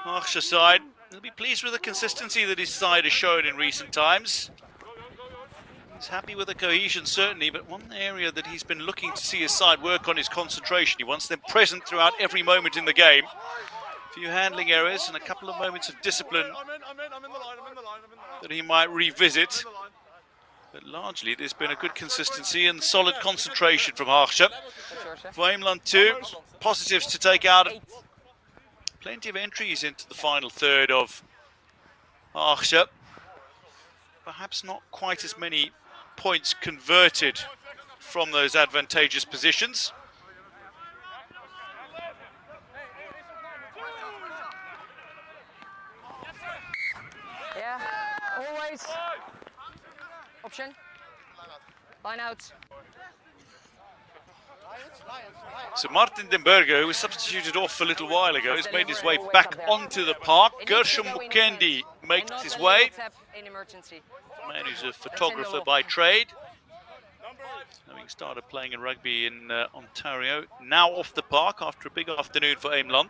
Haagsche side. He'll be pleased with the consistency that his side has shown in recent times. He's happy with the cohesion, certainly, but one area that he's been looking to see his side work on is concentration. He wants them present throughout every moment in the game. A few handling errors and a couple of moments of discipline I'm in the line. that he might revisit. But largely, there's been a good consistency and solid concentration from Haagsche. For Eemland too, positives to take out. Plenty of entries into the final third of Haagsche. Perhaps not quite as many points converted from those advantageous positions. Yeah, always. Option. Line out. So Martin den Berger, who was substituted off a little while ago, has made his way back onto the park. Gershom Mukendi makes his way. In emergency. Man who's a photographer by trade, having started playing in rugby in Ontario, now off the park after a big afternoon for Eemland.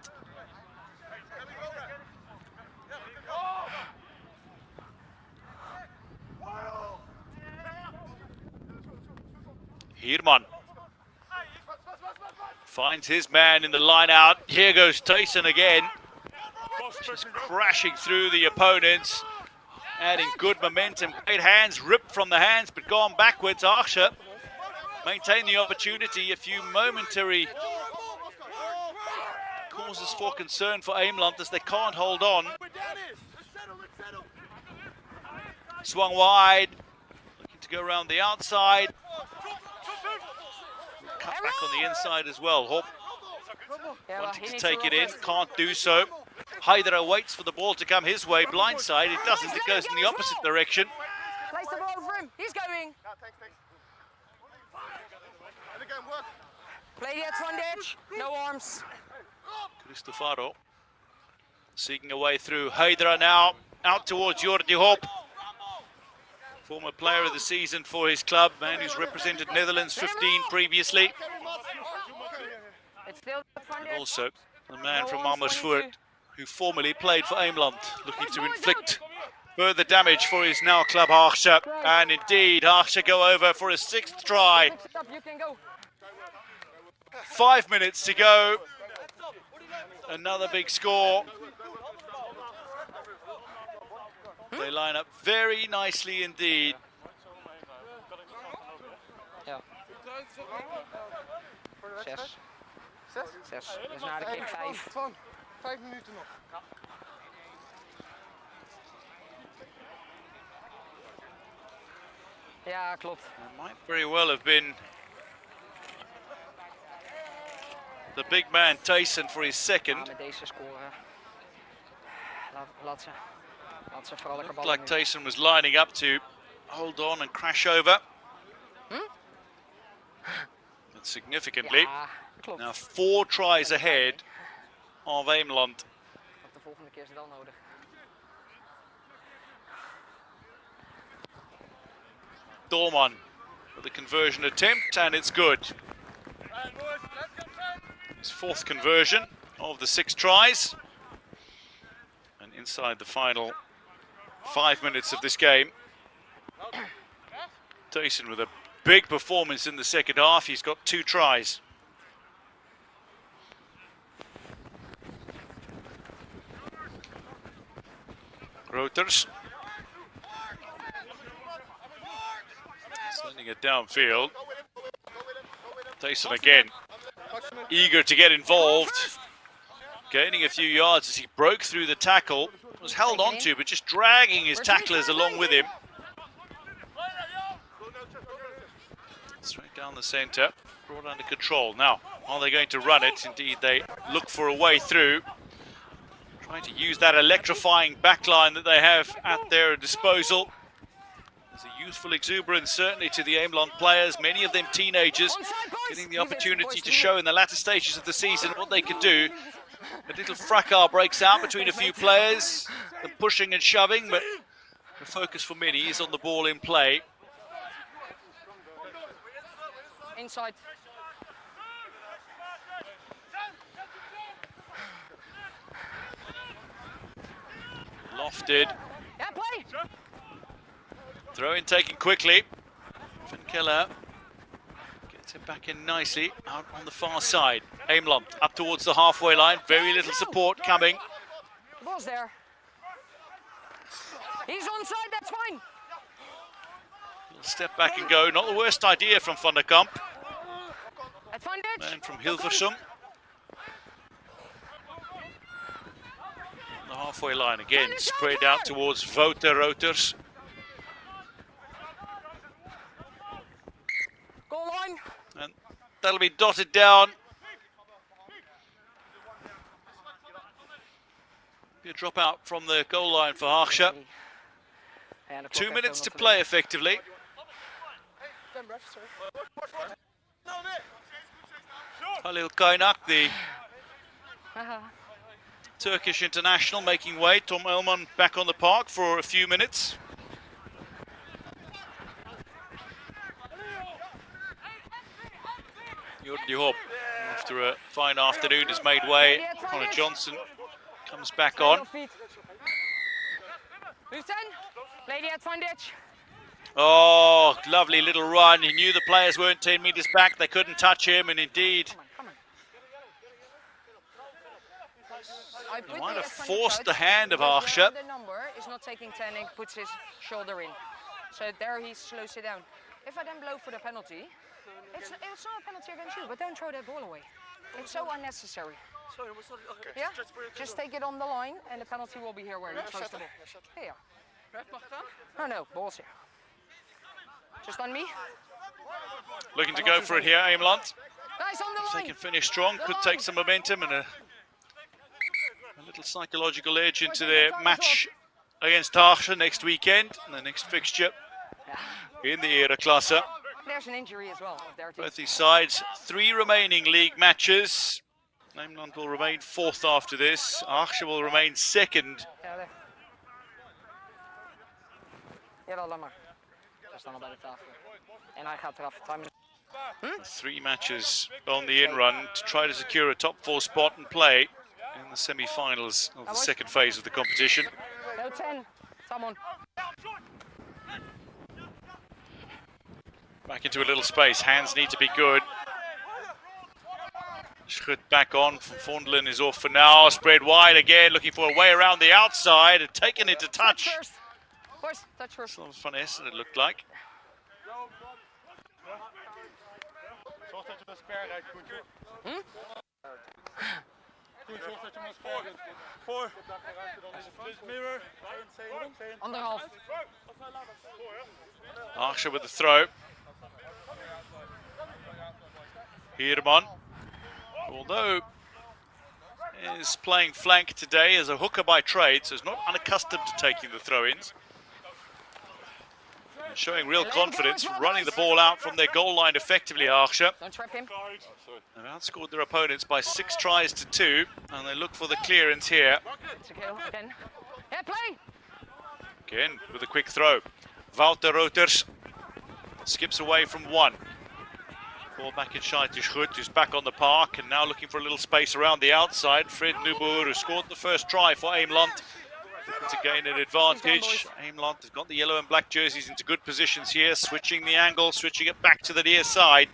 Heerman finds his man in the line out. Here goes Tyson again, just crashing through the opponents. Adding good momentum, great hands, ripped from the hands, but gone backwards. Haagsche maintain the opportunity. A few momentary causes for concern for Eemland as they can't hold on. Swung wide, looking to go around the outside. Cut back on the inside as well. Hop Yeah, well, wanting he to needs take it in, run can't do so. Hydra waits for the ball to come his way, blindside. It doesn't, it goes in the opposite direction. first. Place the ball over him. He's going. And again, work. Play the advantage. No arms. Cristofaro seeking a way through. Hydra now out towards Jordi Hop. Former player of the season for his club, man who's represented Netherlands 15 previously. It's still the advantage. And also a man from Amersfoort who formerly played for Eemland, looking to inflict further damage for his now club Haagsche. And indeed, Haagsche go over for a 6th try. Mix it up, you can go. 5 minutes to go. Another big score. They line up very nicely indeed. Ja. 6. 6. Dus na de kick 5. 5 minuten nog. Ja, klopt. It might very well have been the big man Tyson for his Ja, second. met deze score. Laat ze vooral lekker Looked ballen like nu. Tyson was lining up to hold on and crash over. But significantly, Ja, klopt. now 4 tries ahead of Eemland. Of de volgende keer is het wel nodig. Dolman the conversion attempt, and it's good. His 4th conversion of the 6 tries. And inside the final 5 minutes of this game, Tyson with a big performance in the second half. He's got 2 tries. Roters sending it downfield. Tyson again, eager to get involved. Gaining a few yards as he broke through the tackle. Was held onto, but just dragging his tacklers along with him. Straight down the centre, brought under control. Now, are they going to run it? Indeed, they look for a way through. Trying to use that electrifying backline that they have at their disposal. There's a youthful exuberance certainly to the Eemland players, many of them teenagers, getting the opportunity to show in the latter stages of the season what they can do. A little fracas breaks out between a few players, the pushing and shoving, but the focus for many is on the ball in play. Inside. Lofted. Yeah, play. Throw in taken quickly. Van Keller gets it back in nicely out on the far side. Eemland up towards the halfway line. Very little support coming. The ball's there. He's onside, that's fine. Little step back and go. Not the worst idea from Van der Kamp. That's fine, Ditch. And from Hilversum. The halfway line again, spread out towards Wouter Roters. Goal line. And that'll be dotted down. Be a drop out from the goal line for Haagsche. 2 minutes to play effectively. Halil Kaynak, the Turkish international, making way. Tom Elman back on the park for a few minutes. Jordi Hopp, after a fine afternoon, has made way. Connor Johnson comes back on. Lady at fine, Ditch. Oh, lovely little run. He knew the players weren't 10 metres back. They couldn't touch him, and indeed, he might have forced the hand of Haagsche. The number is not taking 10 and puts his shoulder in. So there he slows it down. If I then blow for the penalty, it's not a penalty against you, but don't throw that ball away. It's so unnecessary. Yeah? Just take it on the line and the penalty will be here where it's supposed to be. Here. No, ball's here. Just on me. Looking to go for it here, Eemland. Nice on the If line. they can finish strong, could take some momentum and a little psychological edge into their match against Haagsche next weekend, and the next fixture in the Ereklasse. There's an injury as well. Both these sides, 3 remaining league matches. Eemland will remain 4th after this. Haagsche will remain 2nd. Jawel, laat maar. We staan al bij de tafel. En hij gaat eraf. 3 matches on the in-run to try to secure a top 4 spot and play in the semi-finals of the second phase of the competition. No 10. Someone. Back into a little space. Hands need to be good. Schut back on from Vondelen is off for now. Spread wide again, looking for a way around the outside and taken into touch. Touch first. Some finesse, it looked like. Zorg dat je de square rijdt, Koentje. Koen, zorg dat je hem de square rijdt. Voor. This mirror. Anderhalf. Haagsche with the throw. Heerman, although is playing flank today as a hooker by trade, so is not unaccustomed to taking the throw-ins. Showing real confidence, running the ball out from their goal line effectively, Haagsche. Don't trap him. They've outscored their opponents by 6 tries to 2, and they look for the clearance here. It's a kill again. Yeah, play. Again, with a quick throw. Wouter Roters. skips away from one. Ball back inside to Schut, who's back on the park and now looking for a little space around the outside. Fred Nuboer, who scored the first try for Eemland, looking to gain an advantage. Eemland has got the yellow and black jerseys into good positions here, switching the angle, switching it back to the near side.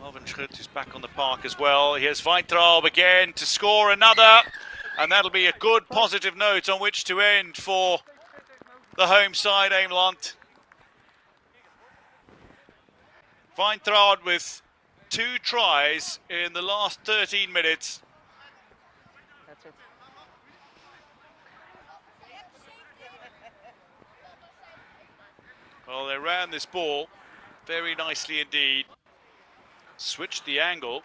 Alvin Schut is back on the park as well. Here's Weintraub again to score another, and that'll be a good positive note on which to end for the home side, Eemland. Weintraub with 2 tries in the last 13 minutes. That's it. Well, they ran this ball very nicely indeed. Switched the angle.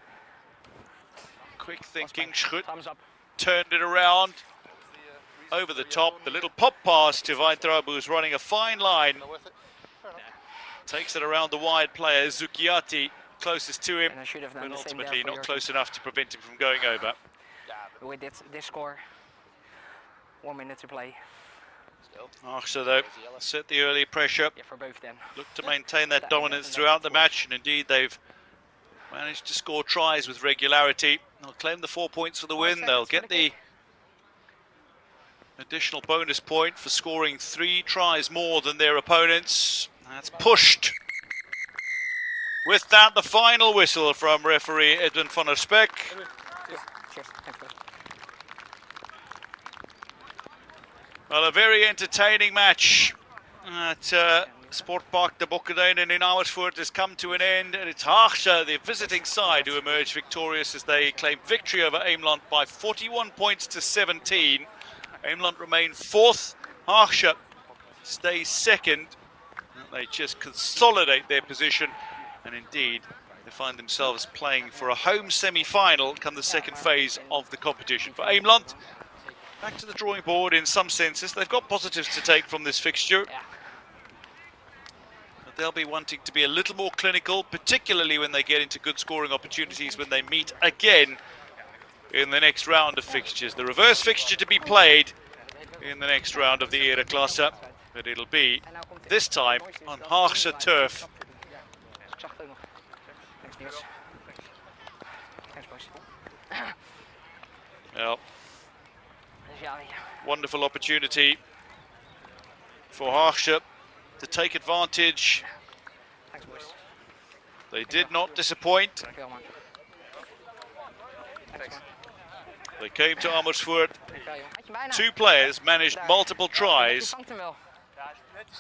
Quick thinking, Schut Thumbs up. turned it around. Over the top, the little pop pass to Weintraub, who's running a fine line. Takes it around the wide player, Zucchiati, closest to him, And I should have done but the same ultimately there for not your close team. enough to prevent him from going over. With this score, 1 minute to play. Haagsche, though, set the early pressure, Yeah, for both them. looked to maintain that dominance throughout the match, and indeed they've managed to score tries with regularity. They'll claim the 4 points for the win. They'll get the additional bonus point for scoring 3 tries more than their opponents. That's pushed. With that, the final whistle from referee Edwin van der Spek. Cheers. Thanks, boys. Well, a very entertaining match at Sportpark de Bokkeduinen in Amersfoort has come to an end, and it's Haagsche, the visiting side, who emerged victorious as they claim victory over Eemland by 41 points to 17. Eemland remain 4th. Haagsche stays 2nd. They just consolidate their position, and indeed they find themselves playing for a home semi-final come the second phase of the competition. For Eemland, back to the drawing board in some senses. They've got positives to take from this fixture. But they'll be wanting to be a little more clinical, particularly when they get into good scoring opportunities when they meet again in the next round of fixtures. The reverse fixture to be played in the next round of the Ereklasse, but it'll be this time on Haagsche turf. Ik zag het ook nog. Thanks, Niels. Thanks, boys. Well, Dus ja, wonderful opportunity for Haagsche to take advantage. thanks, boys. They did not disappoint. Dankjewel, man. Thanks, man. They came to Amersfoort. Dankjewel, joh. Had je bijna. 2 players managed multiple Je tries. vangt hem wel.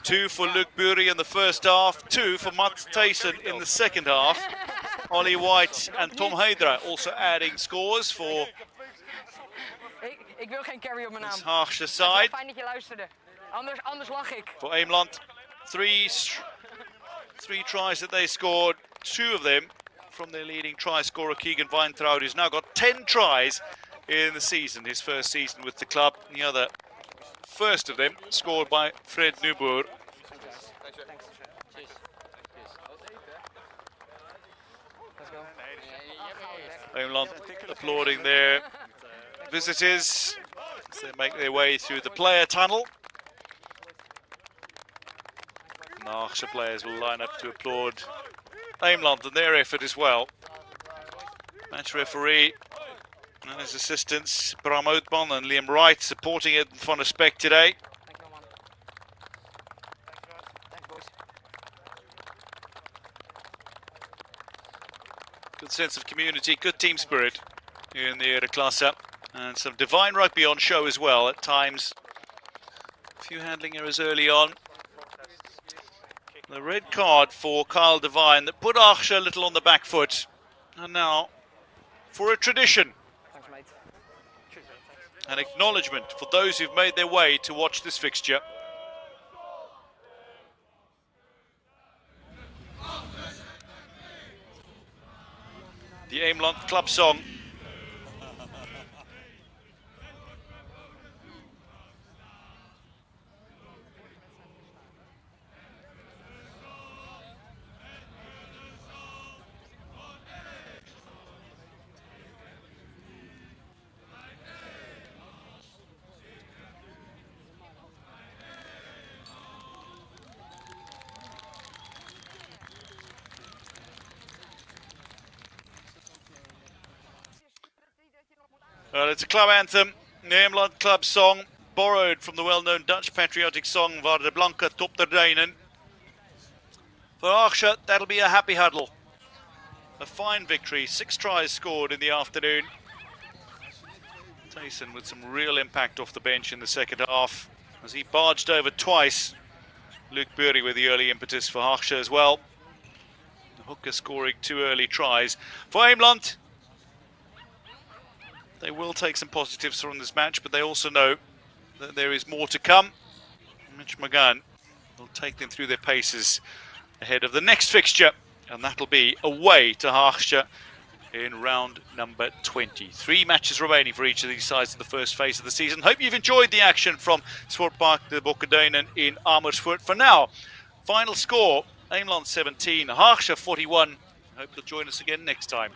2 for Luc Bury in the first half, 2 for Mats Thijssen in the second half. Ollie White and Tom Heidra also adding scores for Ik wil geen carry op mijn naam. this Haagsche Het is wel side. fijn dat je luisterde. Anders lag ik. For Eemland, 3 tries that they scored, 2 of them from their leading try scorer Keegan Weintraub, who's now got 10 tries in the season, his first season with the club. The other first of them scored by Fred Nuboer. Let's go. Eemland applauding their visitors as they make their way through the player tunnel. And the Haagsche players will line up to applaud Eemland and their effort as well. Match referee and his assistants, Bram Oudman and Liam Wright, supporting Edwin van der Spek today. Dankjewel, man. Thanks, boys. Good sense of community, good team spirit in the Ereklasse, and some divine rugby on show as well at times. A few handling errors early on. The red card for Kyle Devine that put Haagsche a little on the back foot. And now, for a tradition, Thanks, mate. an acknowledgement for those who've made their way to watch this fixture. The Eemland club song. Well, it's a club anthem, the Eemland club song, borrowed from the well-known Dutch patriotic song Waar de Blanke top der Duinen. For Haagsche, that'll be a happy huddle. A fine victory, 6 tries scored in the afternoon. Tyson with some real impact off the bench in the second half as he barged over twice. Luke Bury with the early impetus for Haagsche as well. The hooker scoring 2 early tries. For Eemland, they will take some positives from this match, but they also know that there is more to come. Mitch McGann will take them through their paces ahead of the next fixture, and that'll be away to Haagsche in round number 20. 3 matches remaining for each of these sides of the first phase of the season. Hope you've enjoyed the action from Sportpark, the Bokkeduinen in Amersfoort. For now, final score, Eemland 17, Haagsche 41. Hope you'll join us again next time.